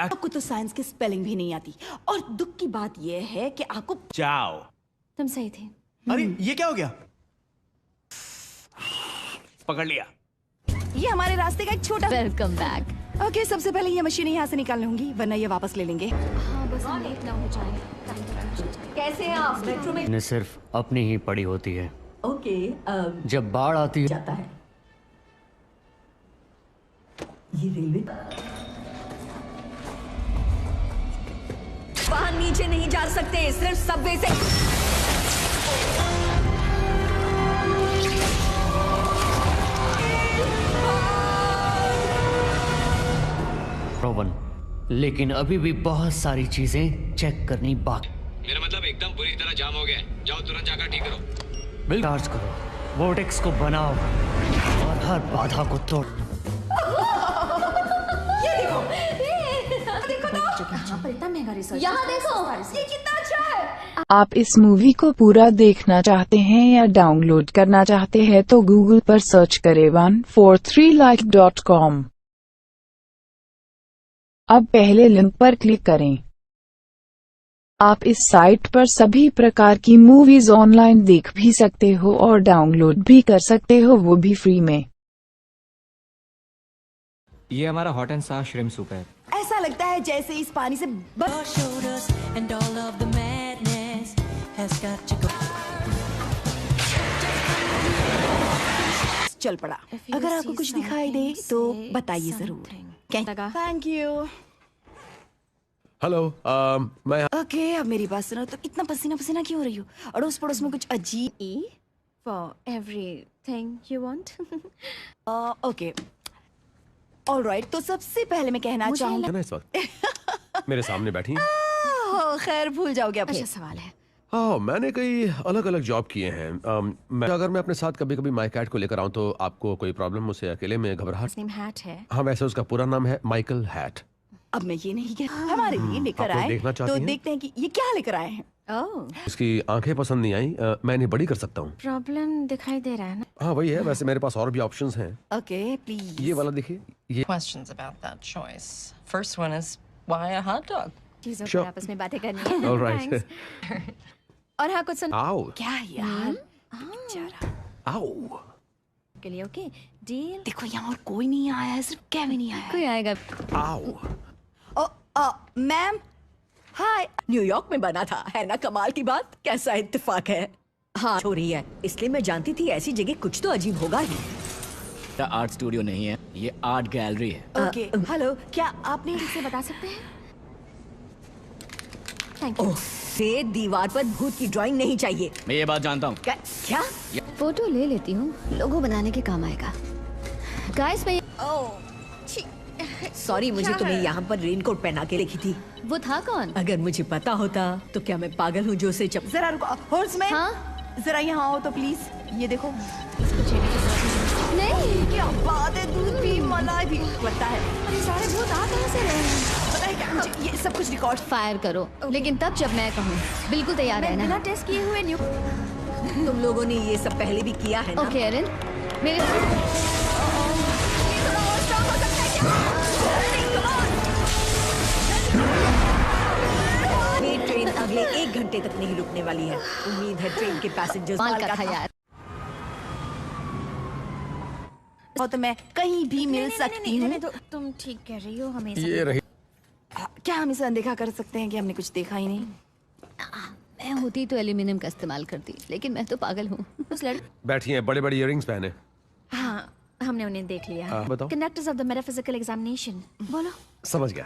आपको तो साइंस की स्पेलिंग भी नहीं आती, और दुख की बात यह है कि आपको। जाओ। तुम सही थे। अरे ये क्या हो गया? पकड़ लिया। ये हमारे रास्ते का एक छोटा। Welcome back. ओके, सबसे पहले ये मशीन यहाँ से निकाल लूंगी, वरना ये वापस ले लेंगे। हाँ, बस हम लेट ना हो जाए। कैसे हैं आप? मेट्रो में ने सिर्फ अपनी ही पड़ी होती है। ओके, जब बाढ़ आती है जाता है। ये रेलवे वहाँ नीचे नहीं जा सकते, सिर्फ सबवे से। लेकिन अभी भी बहुत सारी चीजें चेक करनी बाकी। मेरा मतलब एकदम बुरी तरह जाम हो गया है। जाओ तुरंत जाकर ठीक करो। बिल चार्ज करो, वोर्टेक्स को बनाओ और हर बाधा को तोड़। ये देखो, देखो तो। यहाँ पर इतना महंगा रिसर्च। यहाँ देखो, ये कितना अच्छा है। आप इस मूवी को पूरा देखना चाहते हैं या डाउनलोड करना चाहते हैं तो गूगल पर सर्च करें 143like.com। अब पहले लिंक पर क्लिक करें। आप इस साइट पर सभी प्रकार की मूवीज ऑनलाइन देख भी सकते हो और डाउनलोड भी कर सकते हो, वो भी फ्री में। ये हमारा हॉट एंड सार श्रिम्प सूप है। ऐसा लगता है जैसे इस पानी से चल पड़ा। अगर आपको कुछ दिखाई दे तो बताइए जरूर। Thank you. हेलो, मैं। ओके, अब मेरी बात सुनो। तो इतना पसीना पसीना क्यों हो रही हो? अड़ोस पड़ोस में कुछ अजीब। For everything you want. Okay, alright. तो सबसे पहले मैं कहना चाहूँगा इस वक्त मेरे सामने बैठी। खैर, भूल जाओगे अब। अच्छा सवाल है। मैंने कई अलग अलग जॉब किए हैं। अगर मैं अपने साथ कभी कभी माई कैट को लेकर आऊं तो आपको कोई प्रॉब्लम? उसे अकेले में घबराहट? हैट है। हाँ, वैसे उसका पूरा नाम है माइकल हैट। अब मैं ये नहीं कह हमारे लिए लेकर आप आए देखना चाहती तो हैं? देखते हैं कि ये क्या लेकर आए हैं। उसकी आंखें पसंद नहीं आई। मैं इन्हें बड़ी कर सकता हूँ। प्रॉब्लम दिखाई दे रहा है ना? हाँ वही है। वैसे मेरे पास और भी ऑप्शंस हैं। Okay please. ये वाला देखिए। ये Questions about that choice. First one is why a hot dog? चीजों Sure. पर आपस में बातें करनी है। All right. Thanks. और हाँ कुछ सुन। आओ। क्या यार? बेचारा। आओ। के लिए ओके डील। देखो यहाँ और कोई नहीं आया है, सिर्फ केविन ही आया है। कोई आएगा। आओ। Ma'am hi. न्यूयॉर्क में बना था, है ना कमाल की बात? कैसा इत्तेफाक है। हाँ हो रही है, इसलिए मैं जानती थी ऐसी जगह कुछ तो अजीब होगा ही। आर्ट स्टूडियो नहीं है, ये आर्ट गैलरी है। ओके हेलो, क्या आपने इसे बता सकते हैं? Thank you. से दीवार पर भूत की ड्राइंग नहीं चाहिए। मैं ये बात जानता हूँ। क्या? फोटो ले लेती हूँ, लोगो बनाने के काम आएगा। गाइस मैं सॉरी, मुझे तुम्हें यहाँ पर रेनकोट पहना के लिखी थी। वो था कौन? अगर मुझे पता होता तो क्या मैं पागल हूँ जो उसे जरा रुको। हॉर्समैन, हाँ? जरा यहाँ आओ तो प्लीज। ये देखो। नहीं क्या बात है, दूध भी मलाई भी पड़ता है। अरे सारे भूत आ कहाँ से रहे हैं? पता है क्या, मुझे ये सब कुछ रिकॉर्ड फायर करो, लेकिन तब जब मैं कहूँ। बिल्कुल तैयार है ना? बिना टेस्ट किए हुए न्यू। तुम लोगों ने ये सब पहले भी किया है ना? ओके एरिन, मेरे ट्रेन अगले 1 घंटे तक नहीं रुकने वाली है। उम्मीद है ट्रेन के पैसेंजर्स माल का था यार। तो मैं कहीं भी मिल सकती हूँ। तुम ठीक कह रही हो, हमें ये रही। क्या हम इसे अनदेखा कर सकते हैं कि हमने कुछ देखा ही नहीं? मैं होती तो एल्यूमिनियम का इस्तेमाल करती, लेकिन मैं तो पागल हूँ। बैठिए, बड़े बड़े इयररिंग्स पहने। हाँ, हमने उन्हें देख लिया। बताओ। Conductors of the metaphysical examination. बोलो। समझ गया।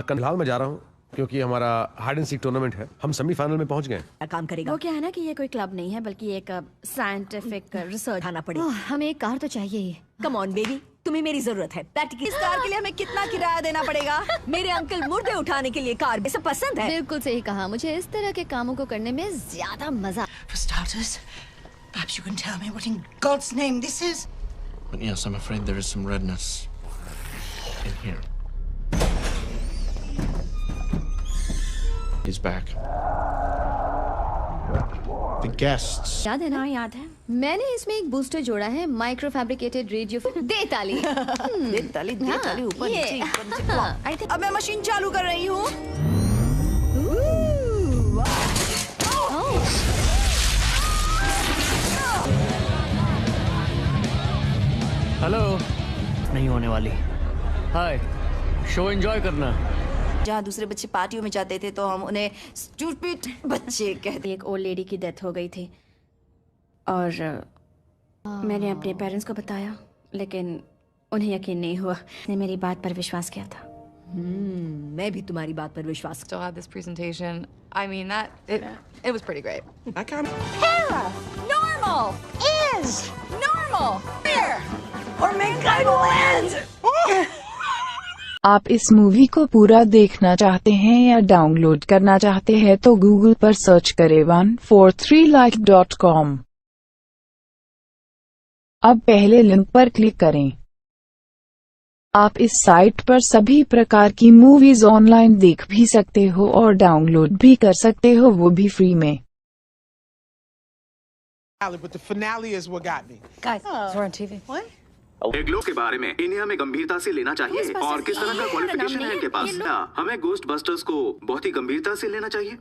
फिलहाल मैं जा रहा हूँ क्योंकि हमारा हाइड एंड सीक टूर्नामेंट है। हम सेमीफाइनल में पहुंच गए। काम करेगा। वो क्या है ना कि ये कोई क्लब नहीं है, बल्कि एक साइंटिफिक रिसर्च आना पड़ेगा। हमें एक कार तो चाहिए ही। कम ऑन बेबी, तुम्हें मेरी जरूरत है। इस कार के लिए हमें कितना किराया देना पड़ेगा? मेरे अंकल मुर्दे उठाने के लिए कार सब पसंद है। बिल्कुल सही कहा, मुझे इस तरह के कामों को करने में ज्यादा मजा। For starters, perhaps you can tell me what in God's name this is? But yes, I'm afraid there is some redness in here. He's back. The guests. याद है ना? हाँ याद है। मैंने इसमें एक बूस्टर जोड़ा है, माइक्रो फैब्रिकेटेड रेडियो। दे ताली। दे ताली, दे ताली, ऊपर नीचे, ऊपर नीचे। अब मैं मशीन चालू कर रही हूँ। हेलो। नहीं होने वाली। हाय, शो एंजॉय करना। जहाँ दूसरे बच्चे पार्टियों में जाते थे तो हम उन्हें स्टूपिड बच्चे कहते। एक ओल्ड लेडी की डेथ हो गई थी और मैंने अपने पेरेंट्स को बताया, लेकिन उन्हें यकीन नहीं हुआ। ने मेरी बात पर विश्वास किया था। मैं भी तुम्हारी बात पर विश्वास। Still had this presentation. I mean, it was pretty great. Hera, normal is normal. Here, or mankind will end. आप इस मूवी को पूरा देखना चाहते हैं या डाउनलोड करना चाहते हैं तो गूगल पर सर्च करें 143like.com। अब पहले लिंक पर क्लिक करें। आप इस साइट पर सभी प्रकार की मूवीज ऑनलाइन देख भी सकते हो और डाउनलोड भी कर सकते हो, वो भी फ्री में। But the finale is what got me. Guys, we're on TV. What? Glow के बारे में इन्हें हमें गंभीरता से लेना चाहिए और किस तरह का क्वालिफिकेशन है इनके पास? हमें गोस्ट बस्टर्स को बहुत ही गंभीरता से लेना चाहिए।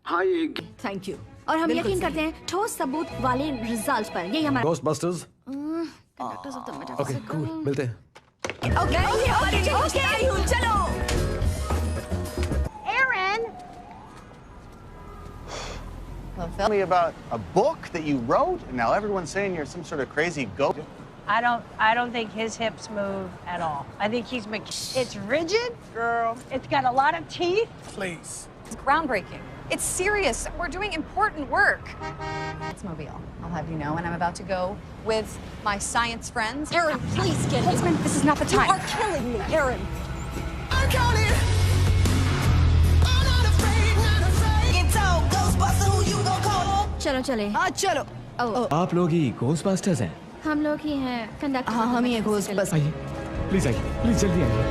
हाँ ये थैंक यू। और हम यकीन करते हैं ठोस सबूत वाले रिजल्ट्स पर। यही हमारा ghost busters. Conductors of the okay metaphysical. Cool, मिलते हैं। ओके चलो। Aaron! Well, Tell me about a book that you wrote, and now everyone's saying you're some sort of crazy goat. I don't think his hips move at all. I think he's it's rigid, girl. It's got a lot of teeth. Please. It's groundbreaking. It's serious. We're doing important work. It's Mobile. I'll have you know, and I'm about to go with my science friends. Aaron, please get Holtzman, this is not the time. You are killing me, Aaron. I'm counting. I'm not afraid, not afraid. Get told, Ghostbuster, who you gonna चलो चले। चलो। आप लोग ही Ghostbusters हैं? हम लोग ही हैं conductor. हाँ हम ही हैं घोस्टबस्टर्स। आइए प्लीज जल्दी आइए।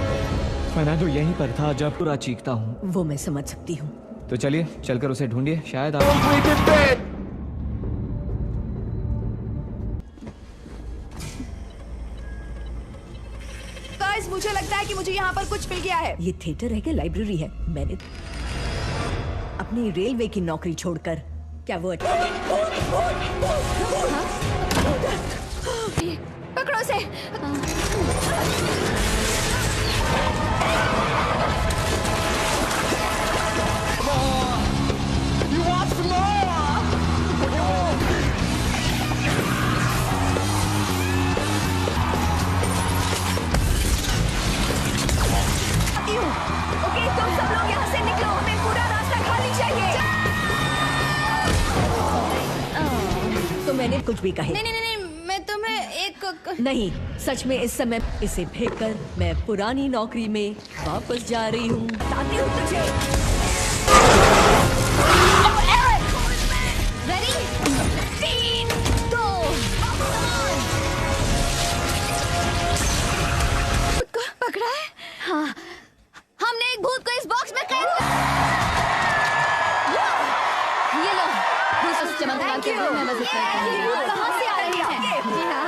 फर्नांडो यहीं पर था जब पूरा चीखता हूँ। वो मैं समझ सकती हूँ। तो चलिए चलकर उसे ढूंढिए, शायद आप। गाइस मुझे लगता है कि मुझे यहाँ पर कुछ मिल गया है। ये थिएटर है कि लाइब्रेरी है? मैंने अपनी रेलवे की नौकरी छोड़कर क्या वो पकड़ो से। ओके तुम सब लोग यहाँ से निकलो, हमें पूरा रास्ता खाली चाहिए। तो मैंने कुछ भी कहे। नहीं, मैं तुम्हें एक नहीं, सच में इस समय इसे फेंककर मैं पुरानी नौकरी में वापस जा रही हूँ। बताती हूँ तुझे। रेडी? 3, 2, 1। पकड़ा है? हाँ, हमने एक भूत को इस बॉक्स में कैद कर। ये लो, उस चमत्कार के लिए मैं मदद करती हूँ। कहाँ से आ रही है? जी हाँ।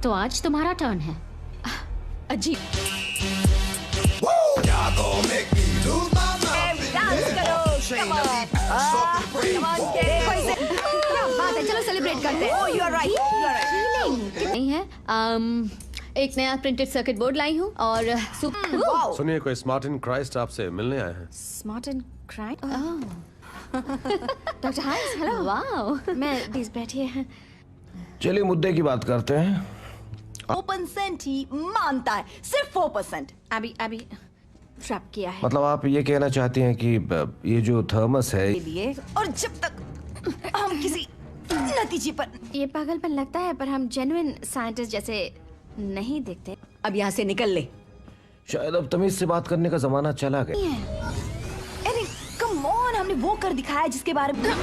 तो आज तुम्हारा टर्न है। अजीब। क्या बात है, चलो सेलिब्रेट करते हैं। You are right. नहीं है। एक नया प्रिंटेड सर्किट बोर्ड लाई हूँ और सुनिए, कोई स्मार्ट एंड क्राइस्ट आपसे मिलने आए हैं। Smart and crime? Doctor Hayes, hello. Wow. मैं प्लीज बैठिए। चलिए मुद्दे की बात करते हैं। 4% ही मानता है, सिर्फ 4%। अभी ट्रैप किया है। मतलब आप ये कहना चाहती हैं कि ये जो थर्मस है लिए, और जब तक हम किसी नतीजे पर। ये पागलपन लगता है, पर हम जेन्युइन साइंटिस्ट जैसे नहीं दिखते। अब यहाँ से निकल ले। शायद अब तमीज से बात करने का जमाना चला गया। अरे कम ऑन, हमने वो कर दिखाया जिसके बारे में।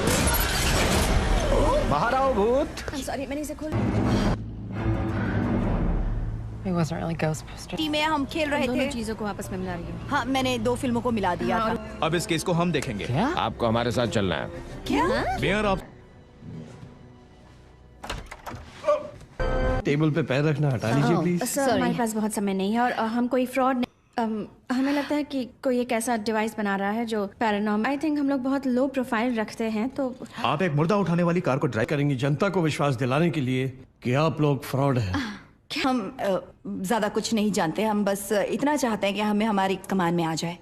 बाहर आओ भूत। सॉरी, मैंने इसे खोल। It wasn't really Ghostbusters. Team में हम खेल रहे दोनों थे। चीजों को आपस में मिला रही हूँ। हाँ, मैंने 2 फिल्मों को मिला दिया था। अब इस केस को हम देखेंगे। क्या? आपको हमारे साथ चलना है। क्या? मेयर आप टेबल पे पैर रखना हटा लीजिए प्लीज। सर, हमारे पास बहुत समय नहीं है और हम कोई फ्रॉड हमें लगता है कि कोई एक ऐसा डिवाइस बना रहा है जो पैरानॉर्मल। आई थिंक हम लोग बहुत लो प्रोफाइल रखते हैं, तो आप एक मुर्दा उठाने वाली कार को ड्राइव करेंगी जनता को विश्वास दिलाने के लिए कि आप लोग फ्रॉड हैं। हम ज्यादा कुछ नहीं जानते, हम बस इतना चाहते हैं कि हमें हमारी कमान में आ जाए,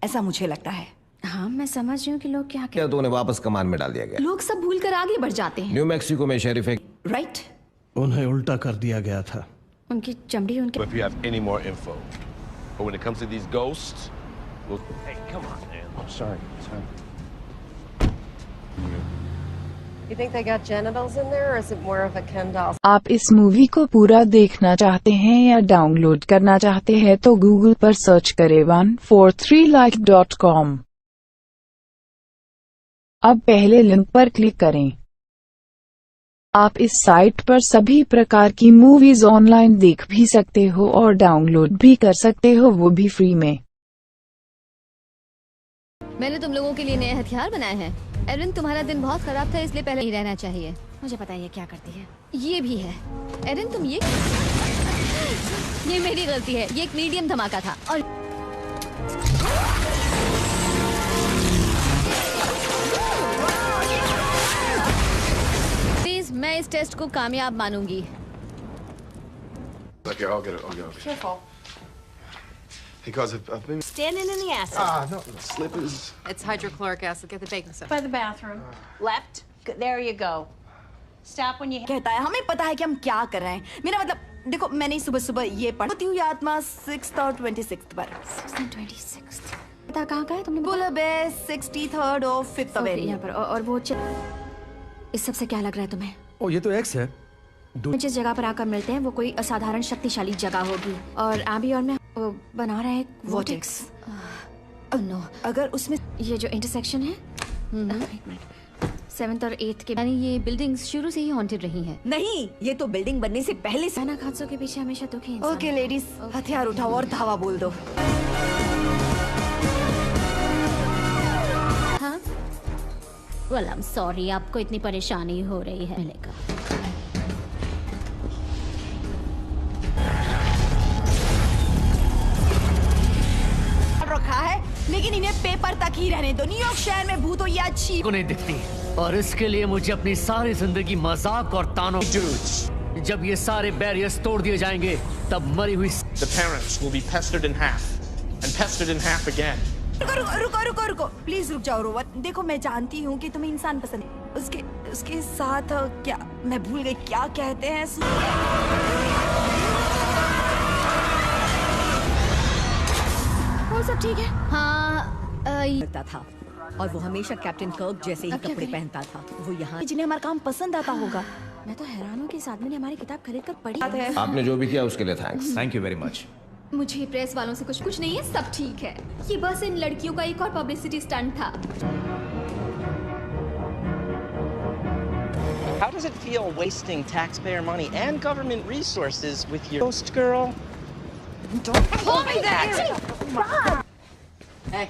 ऐसा मुझे लगता है। हाँ, मैं समझ रही हूँ कि लोग क्या क्या तो उन्हें वापस कमान में डाल दिया गया। लोग सब भूल कर आगे बढ़ जाते हैं। न्यू मैक्सिको में शेरिफ एक राइट, उन्हें उल्टा कर दिया गया था। उनकी चमड़ी उनके। If you have any more info, but when it comes to these ghosts, hey, come on, man. I'm sorry. You think they got genitals in there, or is it more of a Ken doll? आप इस movie को पूरा देखना चाहते हैं या download करना चाहते हैं तो गूगल पर सर्च करें 143like.com। अब पहले लिंक पर क्लिक करें। आप इस साइट पर सभी प्रकार की मूवीज ऑनलाइन देख भी सकते हो और डाउनलोड भी कर सकते हो, वो भी फ्री में। मैंने तुम लोगों के लिए नए हथियार बनाए हैं। एरिन, तुम्हारा दिन बहुत खराब था, इसलिए पहले ही रहना चाहिए। मुझे पता है ये क्या करती है। ये भी है। एरिन, तुम ये मेरी गलती है। ये एक मीडियम धमाका था और प्लीज मैं इस टेस्ट को कामयाब मानूंगी। Okay, I'll get it. Careful. Hey, guys, I've been... Standing in the acid. No, slippers. It's hydrochloric acid. Get the baking soda. By the bathroom. Left. There you go. Stop when you. कहता है हमें पता है कि हम क्या कर रहे हैं। मेरा मतलब देखो, मैंने सुबह सुबह ये पढ़ती हूँ आत्मा 6th और 26th पर। 6th and 26th। पता कहाँ का है तुमने? बुलबे 63rd और 5th अवेन्यू यहाँ पर। और वो इस सब से क्या लग रहा है तुम्हें? ओ, ये तो एक्स है। जिस जगह पर आकर मिलते हैं वो कोई असाधारण शक्तिशाली जगह होगी और आबी और मैं वो बना रहे हैं वोटेक्स। नो, अगर उसमें ये जो इंटरसेक्शन है, एक मिनट, 7th और 8th के। यानी ये बिल्डिंग्स शुरू से ही हॉन्टेड रही हैं। नहीं, ये तो बिल्डिंग बनने से पहले से। भयानक हादसों के पीछे हमेशा दुखी इंसान। ओके लेडीज, हथियार उठाओ और धावा बोल दो। हाँ? Well, I'm sorry, आपको इतनी परेशानी हो रही है। मिलेगा। रखा है, लेकिन इन्हें पेपर तक ही रहने दो। न्यूयॉर्क शहर में भूतों ये अच्छी को नहीं दिखती, और इसके लिए मुझे अपनी सारी जिंदगी मजाक और तानों। जब ये सारे बैरियर्स तोड़ दिए जाएंगे, तब मरी हुई The parents will be pestered in half, and pestered in half again. रुको, प्लीज रुक जाओ रोवन। देखो, मैं जानती हूँ कि तुम्हें इंसान पसंद है। उसके साथ क्या, मैं भूल गई क्या कहते हैं। वो सब ठीक है? हाँ, करता था और वो हमेशा कैप्टन कर्क जैसे ही कपड़े पहनता था। वो यहाँ जिन्हें हमारा काम पसंद आता होगा। मैं तो हैरान हूँ कि इस आदमी ने हमारी किताब खरीद कर पढ़ी है। आपने जो भी किया उसके लिए thanks. Thank you very much. मुझे प्रेस वालों से कुछ नहीं है, सब ठीक है। ये बस इन लड़कियों का एक और पब्लिसिटी स्टंट था। How does it feel wasting taxpayer money and government resources with your ghost girl? Don't pull me that! Hey,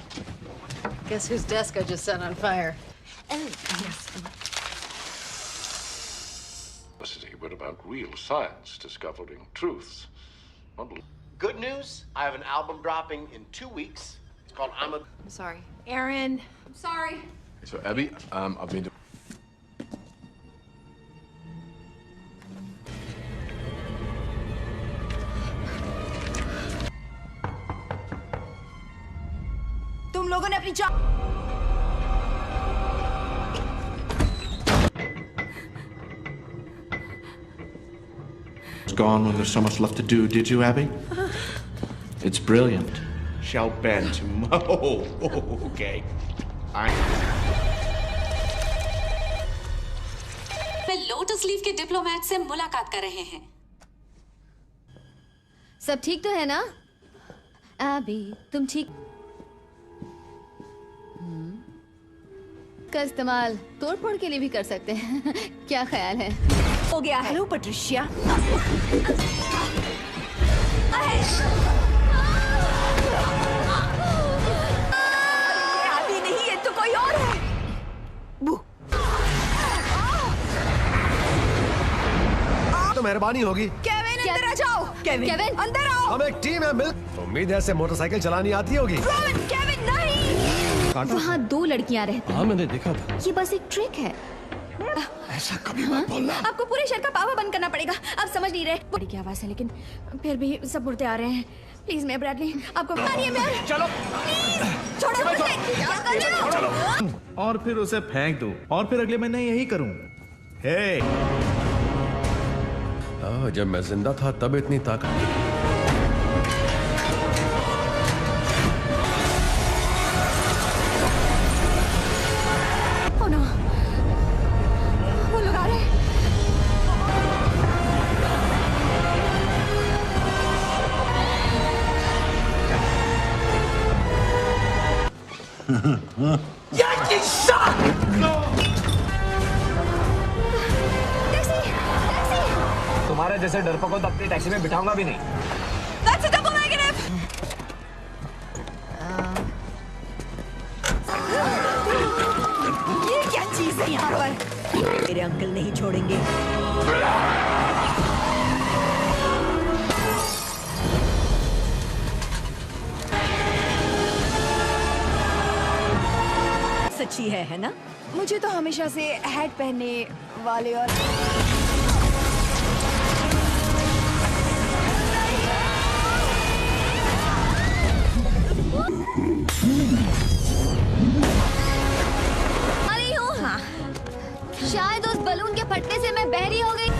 guess whose desk I just set on fire? Oh, yes. But about real science discovering truths. Good news, I have an album dropping in 2 weeks. It's called I'm sorry. Aaron. I'm sorry. So, Abby, I've been तुम लोगों ने अपनी Gone when there's so much left to do, did you, Abby? It's brilliant. Shall bend to okay. मैं lotus leaf के diplomat से मुलाकात कर रहे हैं। सब ठीक तो है ना? अभी तुम ठीक का इस्तेमाल तोड़फोड़ के लिए भी कर सकते हैं। क्या ख्याल है? हो गया। Hello Patricia. अभी नहीं, ये तो कोई और है। तो मेहरबानी होगी। केविन अंदर आ जाओ। केविन अंदर आओ। हम एक टीम है, मिल। उम्मीद है ऐसे मोटरसाइकिल चलानी आती होगी। केविन नहीं। वहाँ 2 लड़कियाँ रहती। हाँ, मैंने देखा था। ये बस एक ट्रिक है। ऐसा कभी मत बोलना। आपको पूरे शहर का पावा बंद करना पड़ेगा। आप समझ नहीं रहे। बड़ी की आवाज है, लेकिन फिर भी सब मुड़ते आ रहे हैं। प्लीज मैं ब्रैडली, आपको चलो छोड़ो। और फिर उसे फेंक दूं, और फिर अगले महीने यही करूं। हे, जब मैं जिंदा था तब इतनी ताकत। Yankee shot! तुम्हारे जैसे डरपोकों तो अपनी टैक्सी में बिठाऊंगा भी नहीं। That's a double negative. ये क्या चीज है यहाँ पर? मेरे अंकल नहीं छोड़ेंगे। सच्ची है ना? मुझे तो हमेशा से हैट पहनने वाले और अरे हूँ। हाँ। शायद उस बलून के फटने से मैं बहरी हो गई।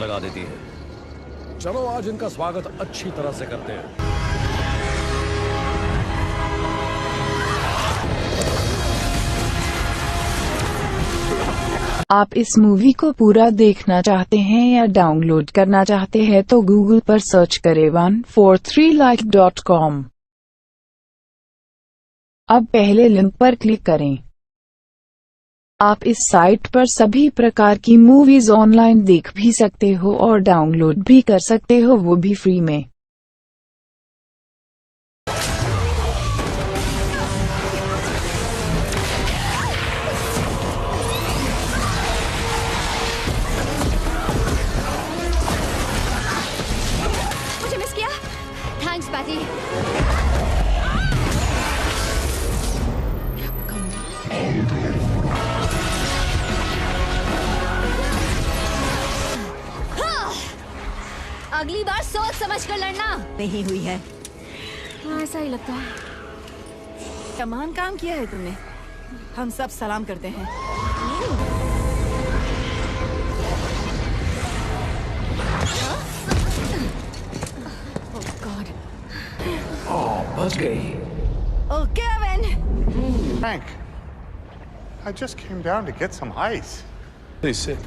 लगा देती है। चलो आज इनका स्वागत अच्छी तरह से करते हैं। आप इस मूवी को पूरा देखना चाहते हैं या डाउनलोड करना चाहते हैं तो गूगल पर सर्च करें 143like.com। अब पहले लिंक पर क्लिक करें। आप इस साइट पर सभी प्रकार की मूवीज ऑनलाइन देख भी सकते हो और डाउनलोड भी कर सकते हो, वो भी फ्री में। मुझे मिस किया। Thanks Patty. अगली बार सोच समझ कर लड़ना। नहीं हुई है। हाँ, ऐसा ही लगता है। तमाम काम किया है तुमने। हम सब सलाम करते हैं। Oh God. बच गई। Oh, Kevin! Frank, I just came down to get some ice. Please sit.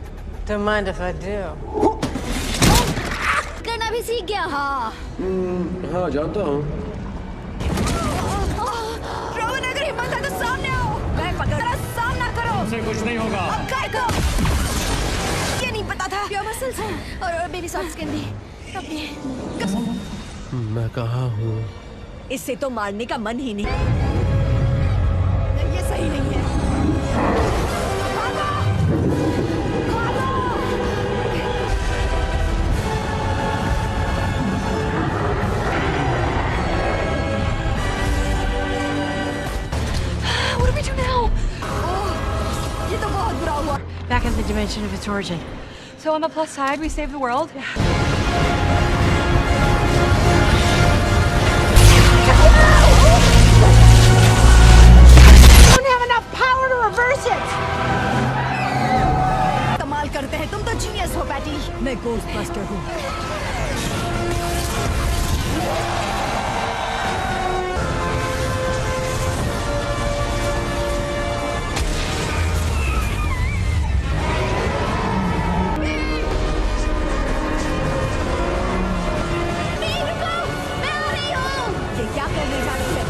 Don't mind if I do. करना भी सीख गया। हाँ। हाँ, जानता हूँ। रोहन, अगर हिम्मत है तो सामने आओ। मैं पकड़ सामना करो। उसे कुछ नहीं होगा। अब काय को? ये नहीं पता था। प्योर मसल्स और बेबी सॉफ्ट स्किन भी। मैं कहाँ हूँ? इससे तो मारने का मन ही नहीं। ये सही नहीं है। What do we do now? ये तो बहुत बुरा हुआ। Back in the dimension of its origin. So on the plus side, we saved the world. Don't have enough power to reverse it. कमाल करते हैं, तुम तो जीनियस हो पैटी। मैं गोस्टबस्टर हूँ। ये क्या करने जा रही है?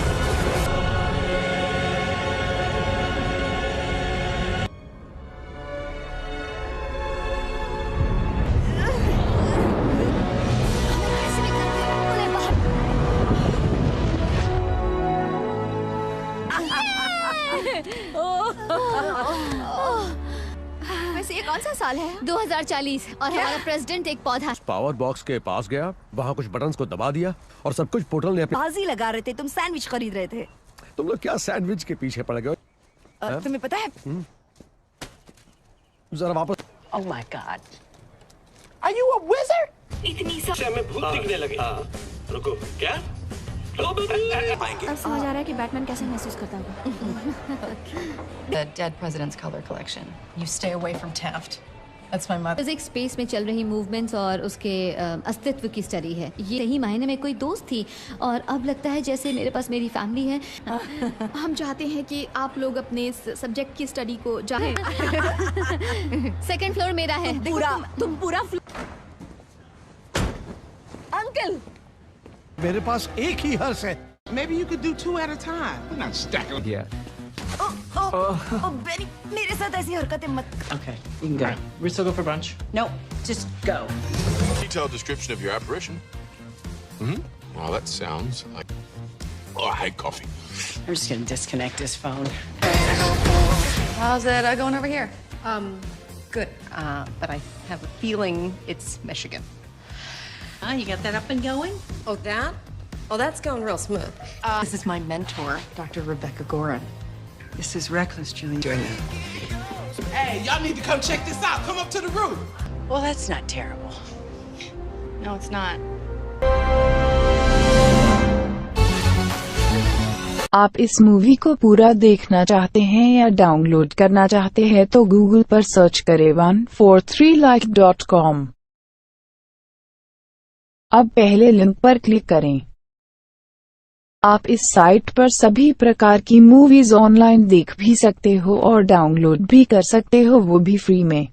वैसे ये कौन सा साल है? 2040 और हमारा प्रेसिडेंट एक पौधा। पावर बॉक्स के पास गया, वहाँ कुछ बटन्स को दबा दिया और सब कुछ पोर्टल ने अपने। बाजी लगा रहे थे, तुम सैंडविच खरीद रहे थे। तुम लोग क्या सैंडविच के पीछे पड़ गए? तुम्हें पता है? जरा वापस। Oh my God. Are you a wizard? इतनी सा हमें भूत दिखने लगे। रुको, क्या? अब समझ आ रहा है कि बैटमैन कैसे महसूस करता होगा। The dead president's color collection. You stay away from Taft. That's my mother. Physics space में चल रही मूवमेंट्स और उसके अस्तित्व की स्टडी है। ये सही मायने में कोई दोस्त थी और अब लगता है जैसे मेरे पास मेरी फैमिली है। हम चाहते हैं कि आप लोग अपने सब्जेक्ट की स्टडी को जानें। सेकंड फ्लोर मेरा है। तुम पूरा अंकल, मेरे पास एक ही हर्ष है। Maybe you could do 2 at a time. We're not stacking. Yeah. Beni, मेरे साथ ऐसी हरकतें मत। Okay, you can go. We still go for brunch? No, just go. Detailed description of your apparition. Well, that sounds like. Oh, I hate coffee. I'm just gonna disconnect his phone. How's it going over here? Good. But I have a feeling it's Michigan. You got that up and going? Oh, that? Oh, that's going real smooth. This is my mentor, Dr. Rebecca Gorin. This is reckless, Julie. Doing that. Hey, y'all need to come check this out. Come up to the roof. Well, that's not terrible. No, it's not. आप इस movie को पूरा देखना चाहते हैं या download करना चाहते हैं तो गूगल पर सर्च करें 143like.com। अब पहले लिंक पर क्लिक करें। आप इस साइट पर सभी प्रकार की मूवीज ऑनलाइन देख भी सकते हो और डाउनलोड भी कर सकते हो, वो भी फ्री में।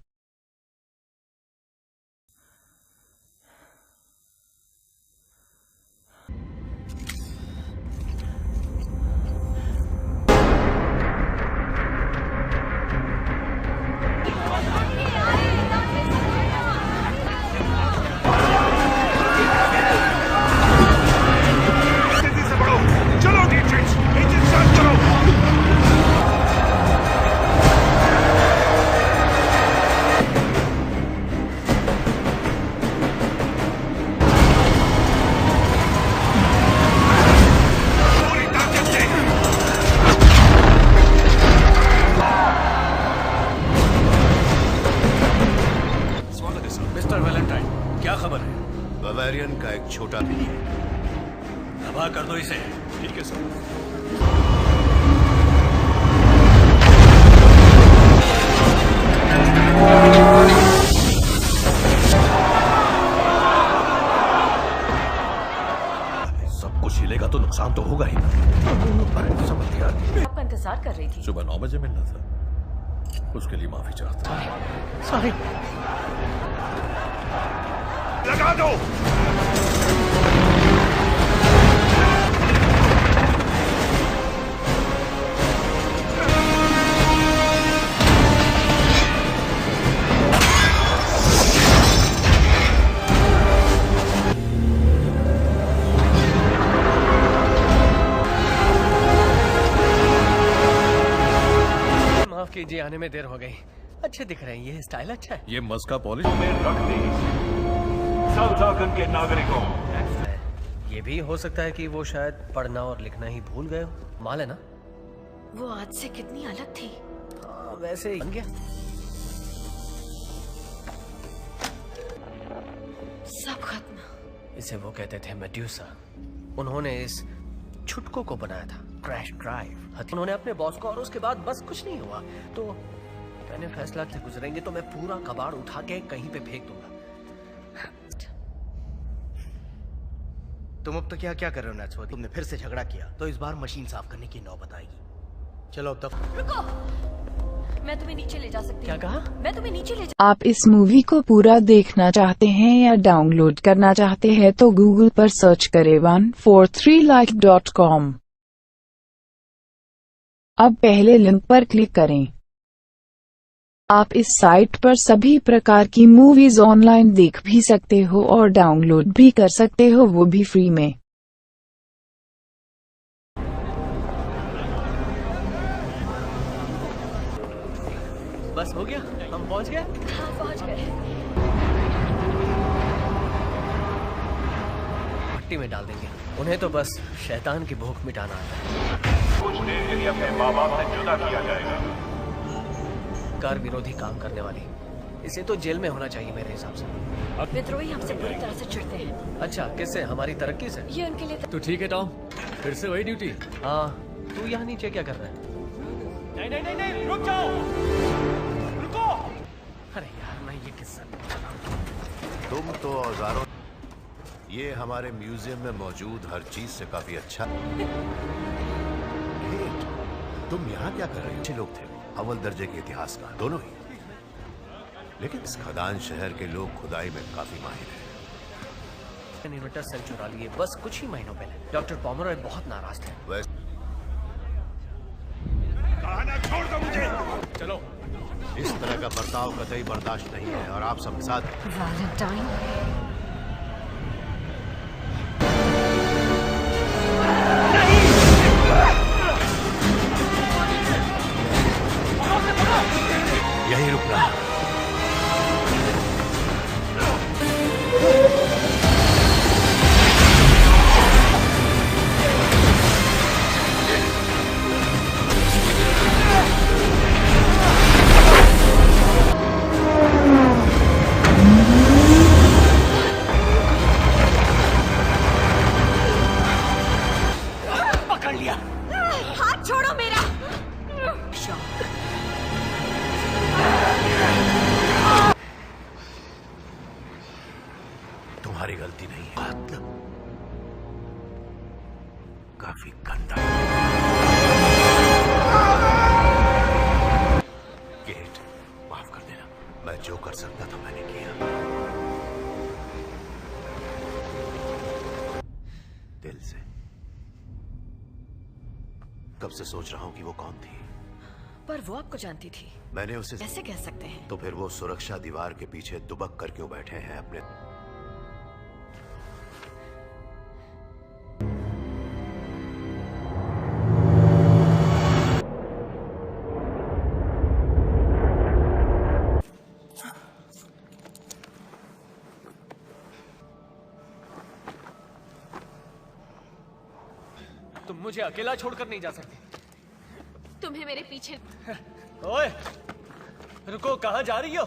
मिस्टर वैलेंटाइन, क्या खबर है? बवेरियन का एक छोटा भी है। दबा कर दो इसे। ठीक है सर। सब कुछ हिलेगा तो नुकसान तो होगा ही ना। अरे समझ गया। आपका इंतजार कर रही थी। सुबह 9 बजे मिलना था, उसके लिए माफी चाहता हूँ। सॉरी। लगा दो। माफ कीजिए, आने में देर हो गई। अच्छे दिख रहे हैं, ये स्टाइल अच्छा है। ये मस्का पॉलिश में रख दी। के नागरिकों, ये भी हो सकता है कि वो शायद पढ़ना और लिखना ही भूल गए हो। माल है ना? वो आज से कितनी अलग थी। हाँ, वैसे ही बन गया। सब खत्म। इसे वो कहते थे मेड्यूसा। उन्होंने इस छुटको को बनाया था, क्रैश ड्राइव। उन्होंने अपने बॉस को, और उसके बाद बस कुछ नहीं हुआ। तो मैंने फैसला किया, गुजरेंगे तो मैं पूरा कबाड़ उठा के कहीं पे फेंक दूंगा। तुम अब तो क्या क्या कर रहे हो नैट्सवर्दी? तुमने फिर से झगड़ा किया तो इस बार मशीन साफ करने की नौबत आएगी। चलो अब तक रुको, मैं तुम्हें नीचे ले जा सकती हूँ। क्या कहा? मैं तुम्हें नीचे ले आप इस मूवी को पूरा देखना चाहते हैं या डाउनलोड करना चाहते हैं तो गूगल पर सर्च करें 143like.com। अब पहले लिंक पर क्लिक करें। आप इस साइट पर सभी प्रकार की मूवीज ऑनलाइन देख भी सकते हो और डाउनलोड भी कर सकते हो, वो भी फ्री में। बस हो गया, हम पहुंच गए। हाँ, पहुंच गए। मिट्टी में डाल देंगे उन्हें, तो बस शैतान की भूख मिटाना है। कुछ देर के लिए अपने माँ बाप से जुदा किया जाएगा। कार विरोधी काम करने वाली, इसे तो जेल में होना चाहिए मेरे हिसाब से। विद्रोही हमसे बुरी तरह से चिढ़ते हैं। अच्छा, किससे? हमारी तरक्की से? ये उनके लिए तो ठीक है टॉम, फिर से वही ड्यूटी। हाँ, तू यहाँ नीचे क्या कर रहा है? नहीं नहीं नहीं नहीं, रुक जाओ, रुको। अरे यार, मैं ये किस्सा तुम तो औजारों, ये हमारे म्यूजियम में मौजूद हर चीज से काफी अच्छा। तुम यहाँ क्या कर रहे हो? अच्छे लोग थे, अव्वल दर्जे के इतिहासकार दोनों ही, लेकिन इस खदान शहर के लोग खुदाई में काफी माहिर हैं। इन्वर्टर सेल चुरा लिए बस कुछ ही महीनों पहले। डॉक्टर पोमरॉय बहुत नाराज थे। कहाना छोड़ दो मुझे। चलो। इस तरह का बर्ताव कतई बर्दाश्त नहीं है और आप सब साथ। वैलेंटाइन, यही रुकना। पकड़ लिया। हाथ छोड़ो मेरा। तुम्हारी गलती नहीं है। काफी गंदा। गेट, माफ कर देना, मैं जो कर सकता था मैंने किया। दिल से। कब से सोच रहा हूं कि वो कौन थी। पर वो आपको जानती थी। मैंने उसे कैसे कह सकते हैं? तो फिर वो सुरक्षा दीवार के पीछे दुबक कर क्यों बैठे हैं अपने। तुम मुझे अकेला छोड़कर नहीं जा सकती। तुम्हें मेरे पीछे। ओए, रुको, कहाँ जा रही हो?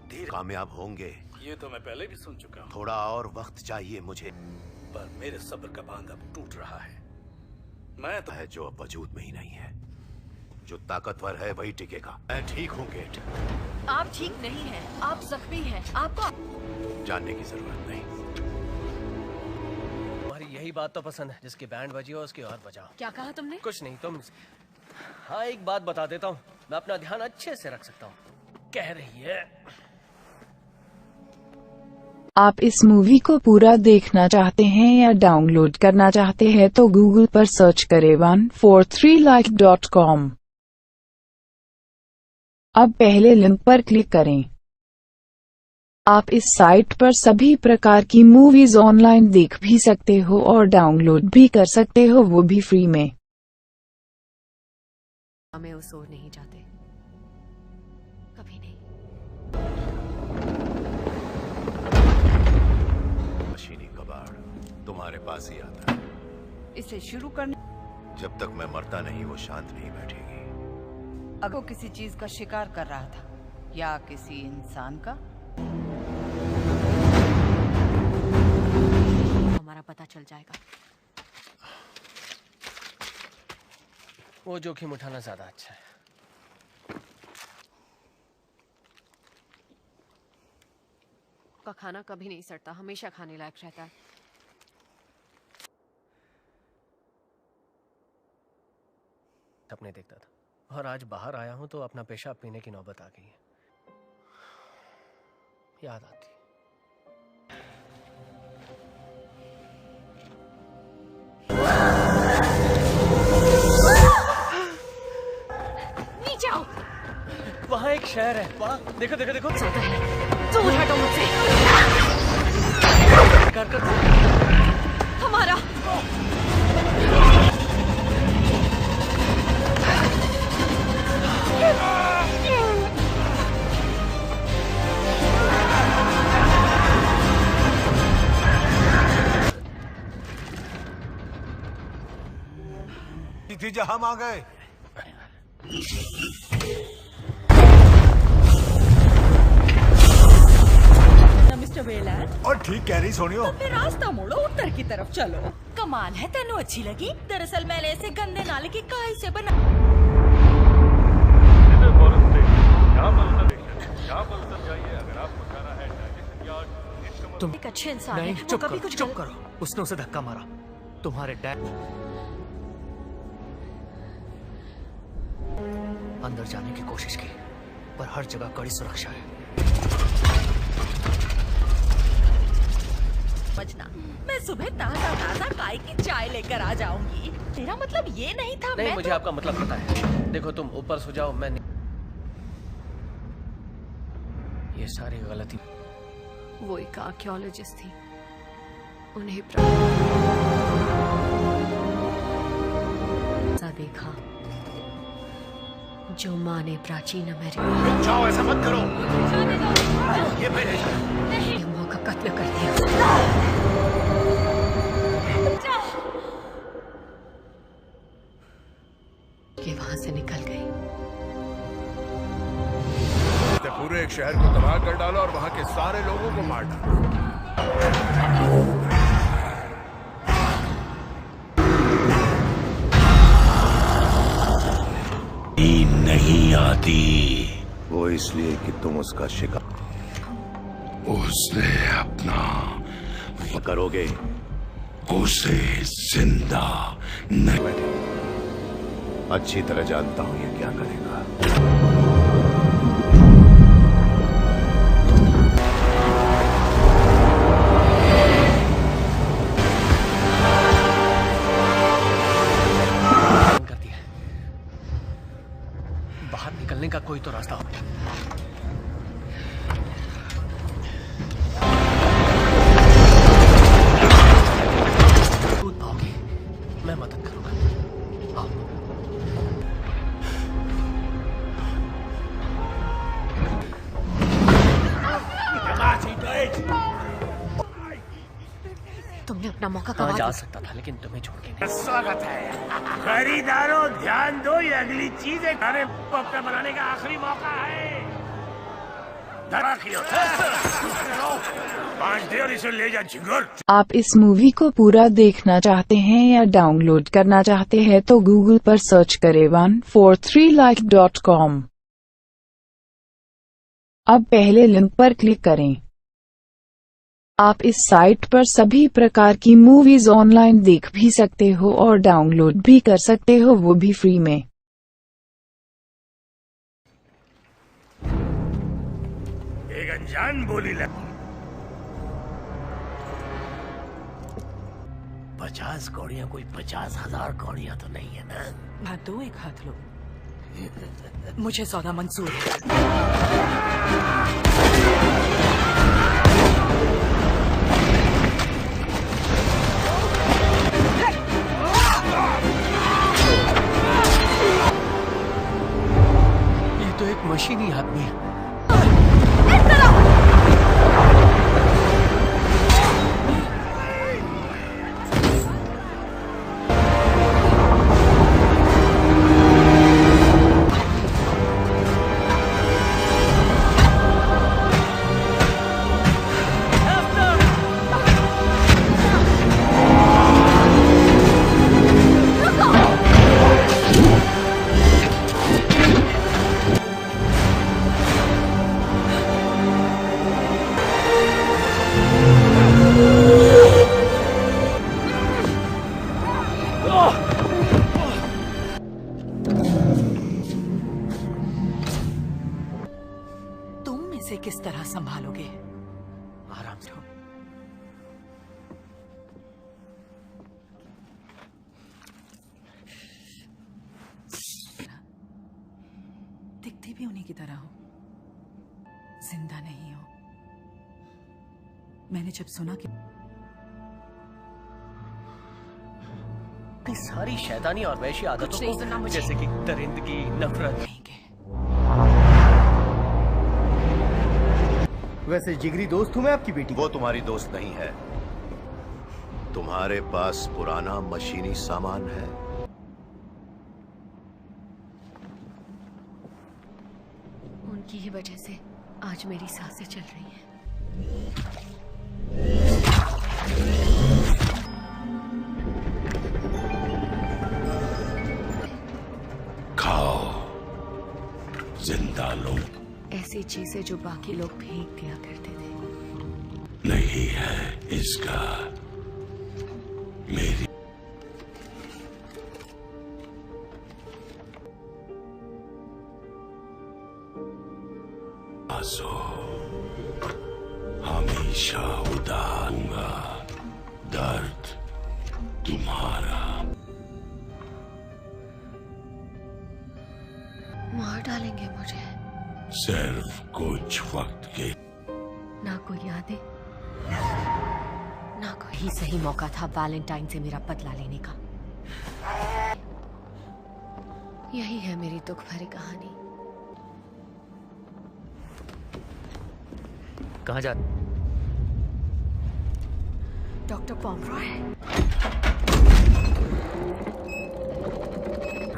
धीरे कामयाब होंगे। ये तो मैं पहले भी सुन चुका हूँ। थोड़ा और वक्त चाहिए मुझे। पर मेरे सब्र का बांध अब टूट रहा है। मैं तो है जो अब वजूद में ही नहीं है। जो ताकतवर है वही टिकेगा। मैं ठीक हूँ गेट। आप ठीक नहीं हैं, आप जख्मी हैं। आपको जानने की जरूरत नहीं। तुम्हारी यही बात तो पसंद है, जिसकी बैंड बजी हो उसकी और बजाओ। क्या कहा तुमने? कुछ नहीं, तुम। हाँ, एक बात बता देता हूँ, मैं अपना ध्यान अच्छे से रख सकता हूँ। कह रही है। आप इस मूवी को पूरा देखना चाहते हैं या डाउनलोड करना चाहते हैं तो गूगल पर सर्च करें 143like.com। अब पहले लिंक पर क्लिक करें। आप इस साइट पर सभी प्रकार की मूवीज ऑनलाइन देख भी सकते हो और डाउनलोड भी कर सकते हो, वो भी फ्री में। हमें उस ओर नहीं जाते, कभी नहीं। मशीनी कबाड़ तुम्हारे पास ही आता है। इसे शुरू करने। जब तक मैं मरता नहीं वो शांत नहीं बैठेगी। अगर वो किसी चीज का शिकार कर रहा था या किसी इंसान का, हमारा पता चल जाएगा। वो जोखिम उठाना ज्यादा अच्छा है। का खाना कभी नहीं सड़ता, हमेशा खाने लायक रहता है। सपने देखता था और आज बाहर आया हूं तो अपना पेशाब पीने की नौबत आ गई है। याद आती। नीचे आओ। वहाँ एक शहर है, वहाँ देखो देखो देखो। दूर हटो मुझसे। हमारा नतीजा हम आ गए। Mister Wayland. और ठीक कह रही सोनियो। तो फिर रास्ता मोड़ो, उत्तर की तरफ चलो। कमाल है, तेनू अच्छी लगी। दरअसल मैंने इसे गंदे नाले की काई से बना। तुम एक अच्छे इंसान नहीं, है। चुप कभी करो, कुछ चुप करो। उसने उसे धक्का मारा। तुम्हारे डैड अंदर जाने की कोशिश की, पर हर जगह कड़ी सुरक्षा है। समझना, मैं सुबह ताजा ताजा काई की चाय लेकर आ जाऊंगी। तेरा मतलब ये नहीं था? नहीं, मैं मुझे तो... आपका मतलब पता है। देखो, तुम ऊपर सो जाओ, मैं ये सारी गलती। वो एक आर्कियोलॉजिस्ट थी, उन्हें देखा जो माँ ने प्राचीन अमेरिका। जाओ, ऐसा मत करो। ये नहीं, माँ का कत्ल कर दिया। कि वहां से निकल गई। पूरे एक शहर को तबाह कर डाला और वहां के सारे लोगों को मार डाला। नहीं आती। वो वो इसलिए कि तुम उसका शिकार उसे अपना करोगे। उसे जिंदा नहीं। अच्छी तरह जानता हूं ये क्या करेगा। बाहर निकलने का कोई तो रास्ता हो। कूद पाओगे, मैं मदद करूंगा। आओ। तुमने अपना मौका कहाँ गवा जा दिया। सकता था, लेकिन तुम्हें छोड़ के नहीं। स्वागत है खरीदारों, ध्यान दो, ये अगली चीज है। खाने को अपना बनाने का आखिरी मौका है। बांट दे और इसे ले जा झिंगुर। आप इस मूवी को पूरा देखना चाहते हैं या डाउनलोड करना चाहते हैं तो गूगल पर सर्च करें 143like.com। अब पहले लिंक पर क्लिक करें। आप इस साइट पर सभी प्रकार की मूवीज ऑनलाइन देख भी सकते हो और डाउनलोड भी कर सकते हो, वो भी फ्री में। एक अनजान बोली लगी। 50 कौड़ियां कोई 50,000 कौड़ियां तो नहीं है ना। हाथ दो, एक हाथ लो। मुझे सौदा मंजूर है। ये तो एक मशीनी आदमी है। तुम इसे किस तरह संभालोगे? आराम से। दिखती भी उन्हीं की तरह हो, जिंदा नहीं हो। मैंने जब सुना कि सारी शैतानी और वैशी आदतों को, जैसे कि दरिंदगी, नफरत। वैसे जिगरी दोस्त हूँ मैं आपकी बेटी। वो तुम्हारी दोस्त नहीं है। तुम्हारे पास पुराना मशीनी सामान है। उनकी ही वजह से आज मेरी सांसें चल रही हैं। खाओ, जिंदा लो। ऐसी चीजें जो बाकी लोग फेंक दिया करते थे। नहीं है इसका। मेरी आंसू हमेशा उदारूंगा। दर्द तुम्हारा। मार डालेंगे मुझे। सिर्फ कुछ वक्त के। ना कोई यादें, ना कोई। ही सही मौका था वैलेंटाइन से मेरा बदला लेने का। यही है मेरी दुख भरी कहानी। कहाँ जा? डॉक्टर पॉमरॉय।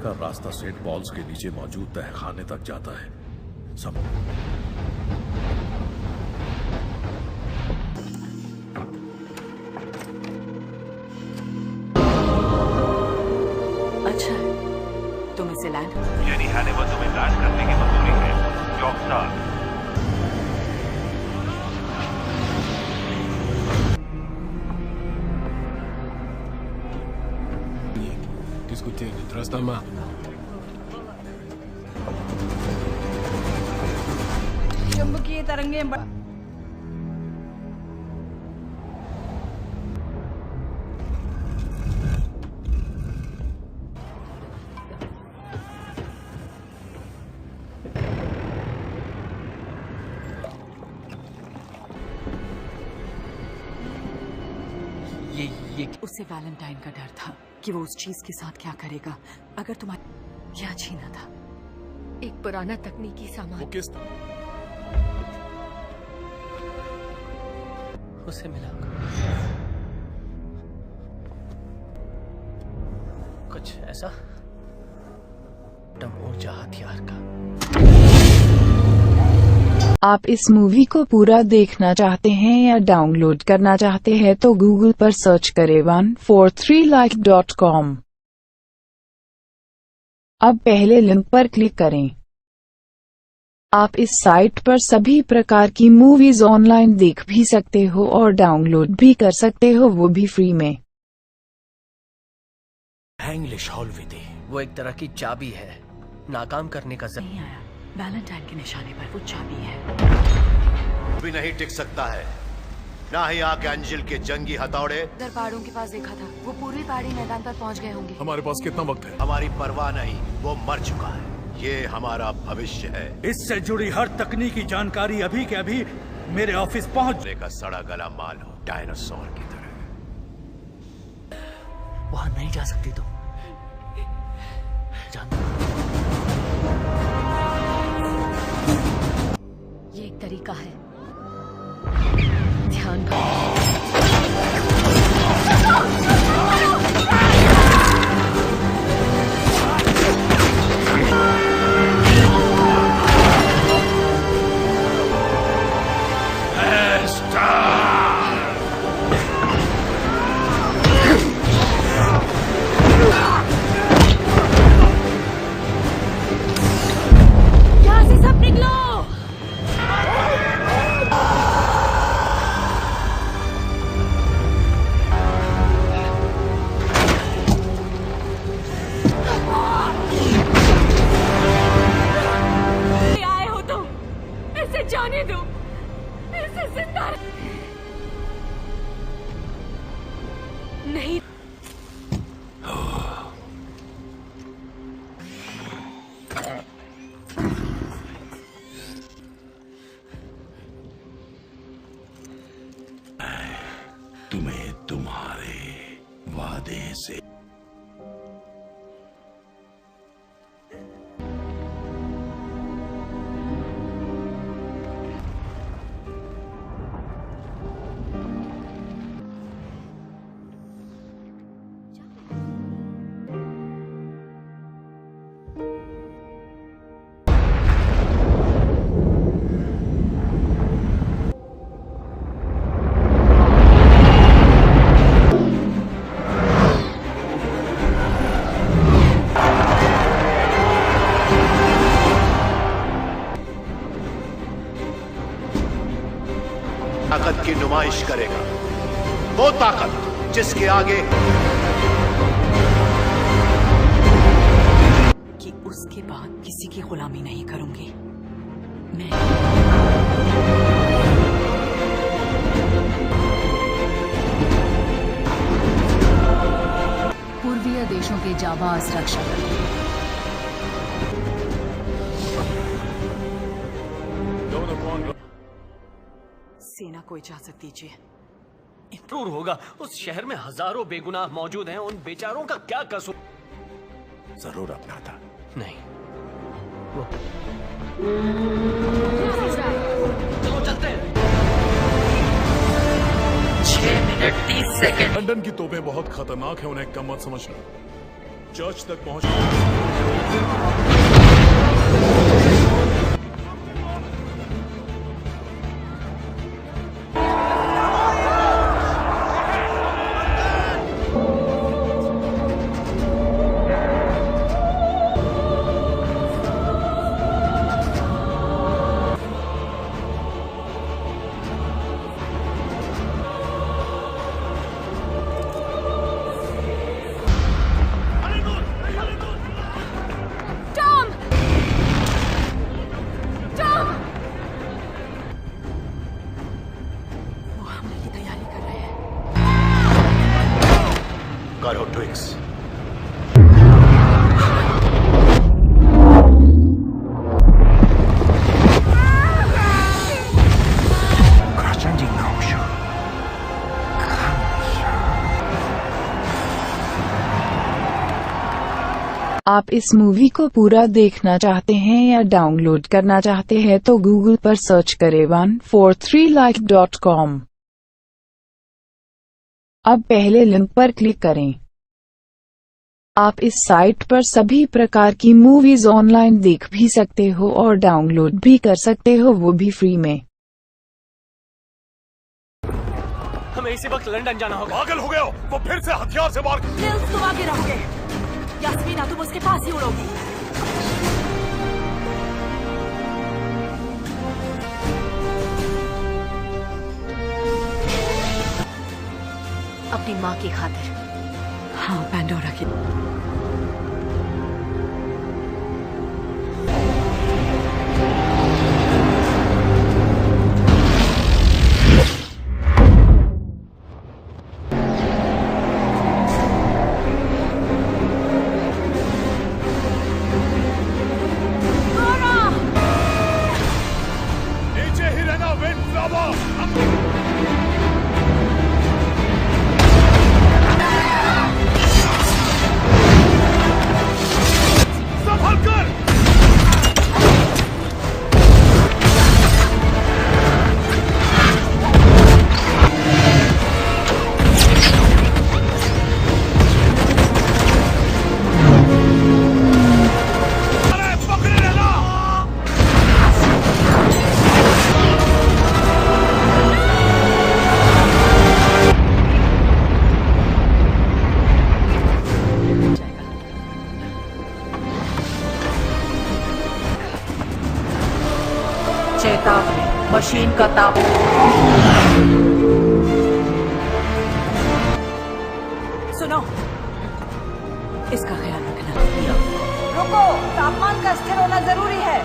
का रास्ता सेंट पॉल्स के नीचे मौजूद तहखाने तक जाता है। सब अच्छा, तुम इसे लैंड। यानी हाने वो तुम्हें लैंड करने की मंजूरी है। Doctor. Discutir detrás da mão. चुंबकीय तरंगें उसे वैलेंटाइन का डर था कि वो उस चीज के साथ क्या करेगा अगर तुम्हारा क्या छीना था। एक पुराना तकनीकी सामान। वो किस उसे मिला कुछ ऐसा ऊर्जा हथियार का। आप इस मूवी को पूरा देखना चाहते हैं या डाउनलोड करना चाहते हैं तो गूगल पर सर्च करें 143like.com। अब पहले लिंक पर क्लिक करें। आप इस साइट पर सभी प्रकार की मूवीज ऑनलाइन देख भी सकते हो और डाउनलोड भी कर सकते हो, वो भी फ्री में। इंग्लिश हॉल विधि वो एक तरह की चाबी है, नाकाम करने का नहीं आया। वैलेंटाइन के निशाने पर वो चाबी है। भी नहीं टिक सकता है, ना ही आर्कएंजल के जंगी हथौड़े। उधर पहाड़ों के पास देखा था, वो पूर्वी पहाड़ी मैदान पर पहुंच गए होंगे। हमारे पास कितना वक्त है? हमारी परवाह नहीं, वो मर चुका है। ये हमारा भविष्य है। इससे जुड़ी हर तकनीकी जानकारी अभी के अभी मेरे ऑफिस पहुंचने का सड़ा गला माल हो, डायनासोर की तरह। वहां नहीं जा सकती तुम। ये एक तरीका है, ध्यान जाने दो, इसे जिंदा नहीं। तुम्हें तुम्हारे वादे से ताकत की नुमाइश करेगा, वो ताकत जिसके आगे कि उसके बाद किसी की गुलामी नहीं करूंगी मैं। पूर्वीय देशों के जाबाज रक्षक सेना को इजाजत दीजिए। जरूर होगा, उस शहर में हजारों बेगुनाह मौजूद हैं, उन बेचारों का क्या कसूर? जरूर अपना था। नहीं वो चलो चलते हैं। 6 मिनट 30 सेकंड। लंदन की तोपें बहुत खतरनाक है, उन्हें कम मत समझना। चर्च तक पहुंच करो ट्विक्स। आप इस मूवी को पूरा देखना चाहते हैं या डाउनलोड करना चाहते हैं तो गूगल पर सर्च करें 143like.com। अब पहले लिंक पर क्लिक करें। आप इस साइट पर सभी प्रकार की मूवीज ऑनलाइन देख भी सकते हो और डाउनलोड भी कर सकते हो, वो भी फ्री में। हमें इसी वक्त लंदन जाना होगा। पागल हो गए हो? वो फिर से हथियार से मार निल्स, तुम आगे रहोगे। यास्मीना, तुम उसके पास ही उड़ोगी। अपनी माँ की खातिर। हाँ, पैंडोरा की। चेतावनी, मशीन का ताप। सुनो, इसका ख्याल रखना। रुको, तापमान का स्थिर होना जरूरी है।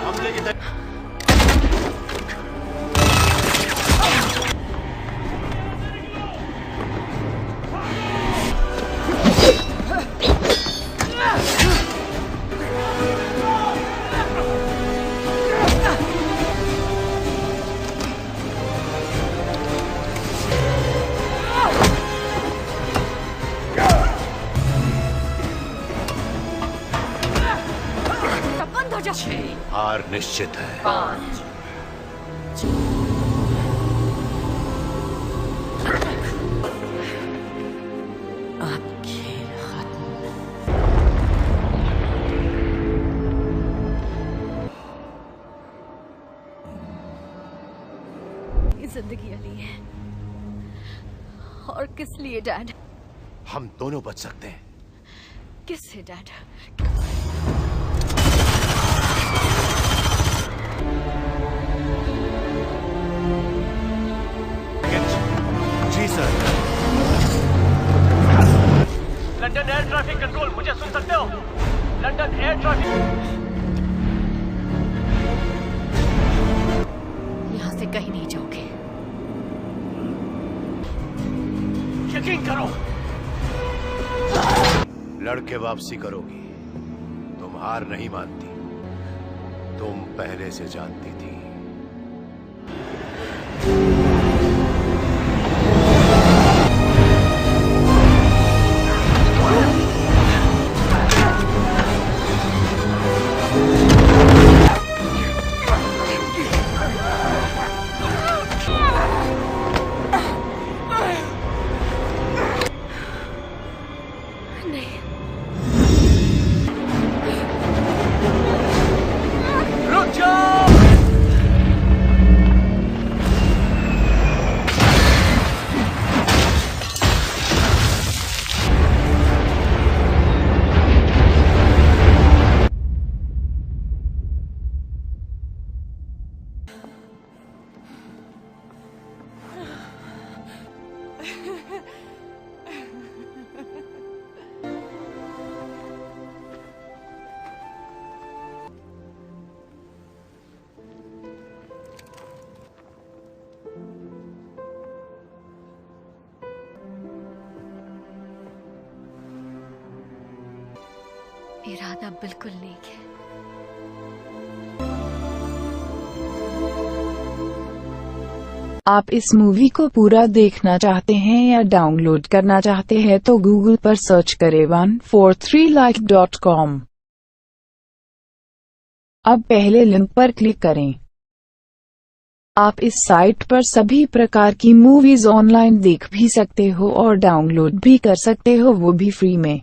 हार निश्चित है। 5 आपकी जिंदगी अली है। और किस लिए डैड? हम दोनों बच सकते हैं। किससे डैड? जी sir. London air traffic control, मुझे सुन सकते हो? London air traffic. यहाँ से कहीं नहीं जाओगे। यकीन करो। लड़के वापसी करोगी। तुम हार नहीं मानती। तुम पहले से जानती थी। इरादा बिल्कुल नेक है। आप इस मूवी को पूरा देखना चाहते हैं या डाउनलोड करना चाहते हैं तो गूगल पर सर्च करें 143like.com। अब पहले लिंक पर क्लिक करें। आप इस साइट पर सभी प्रकार की मूवीज ऑनलाइन देख भी सकते हो और डाउनलोड भी कर सकते हो, वो भी फ्री में।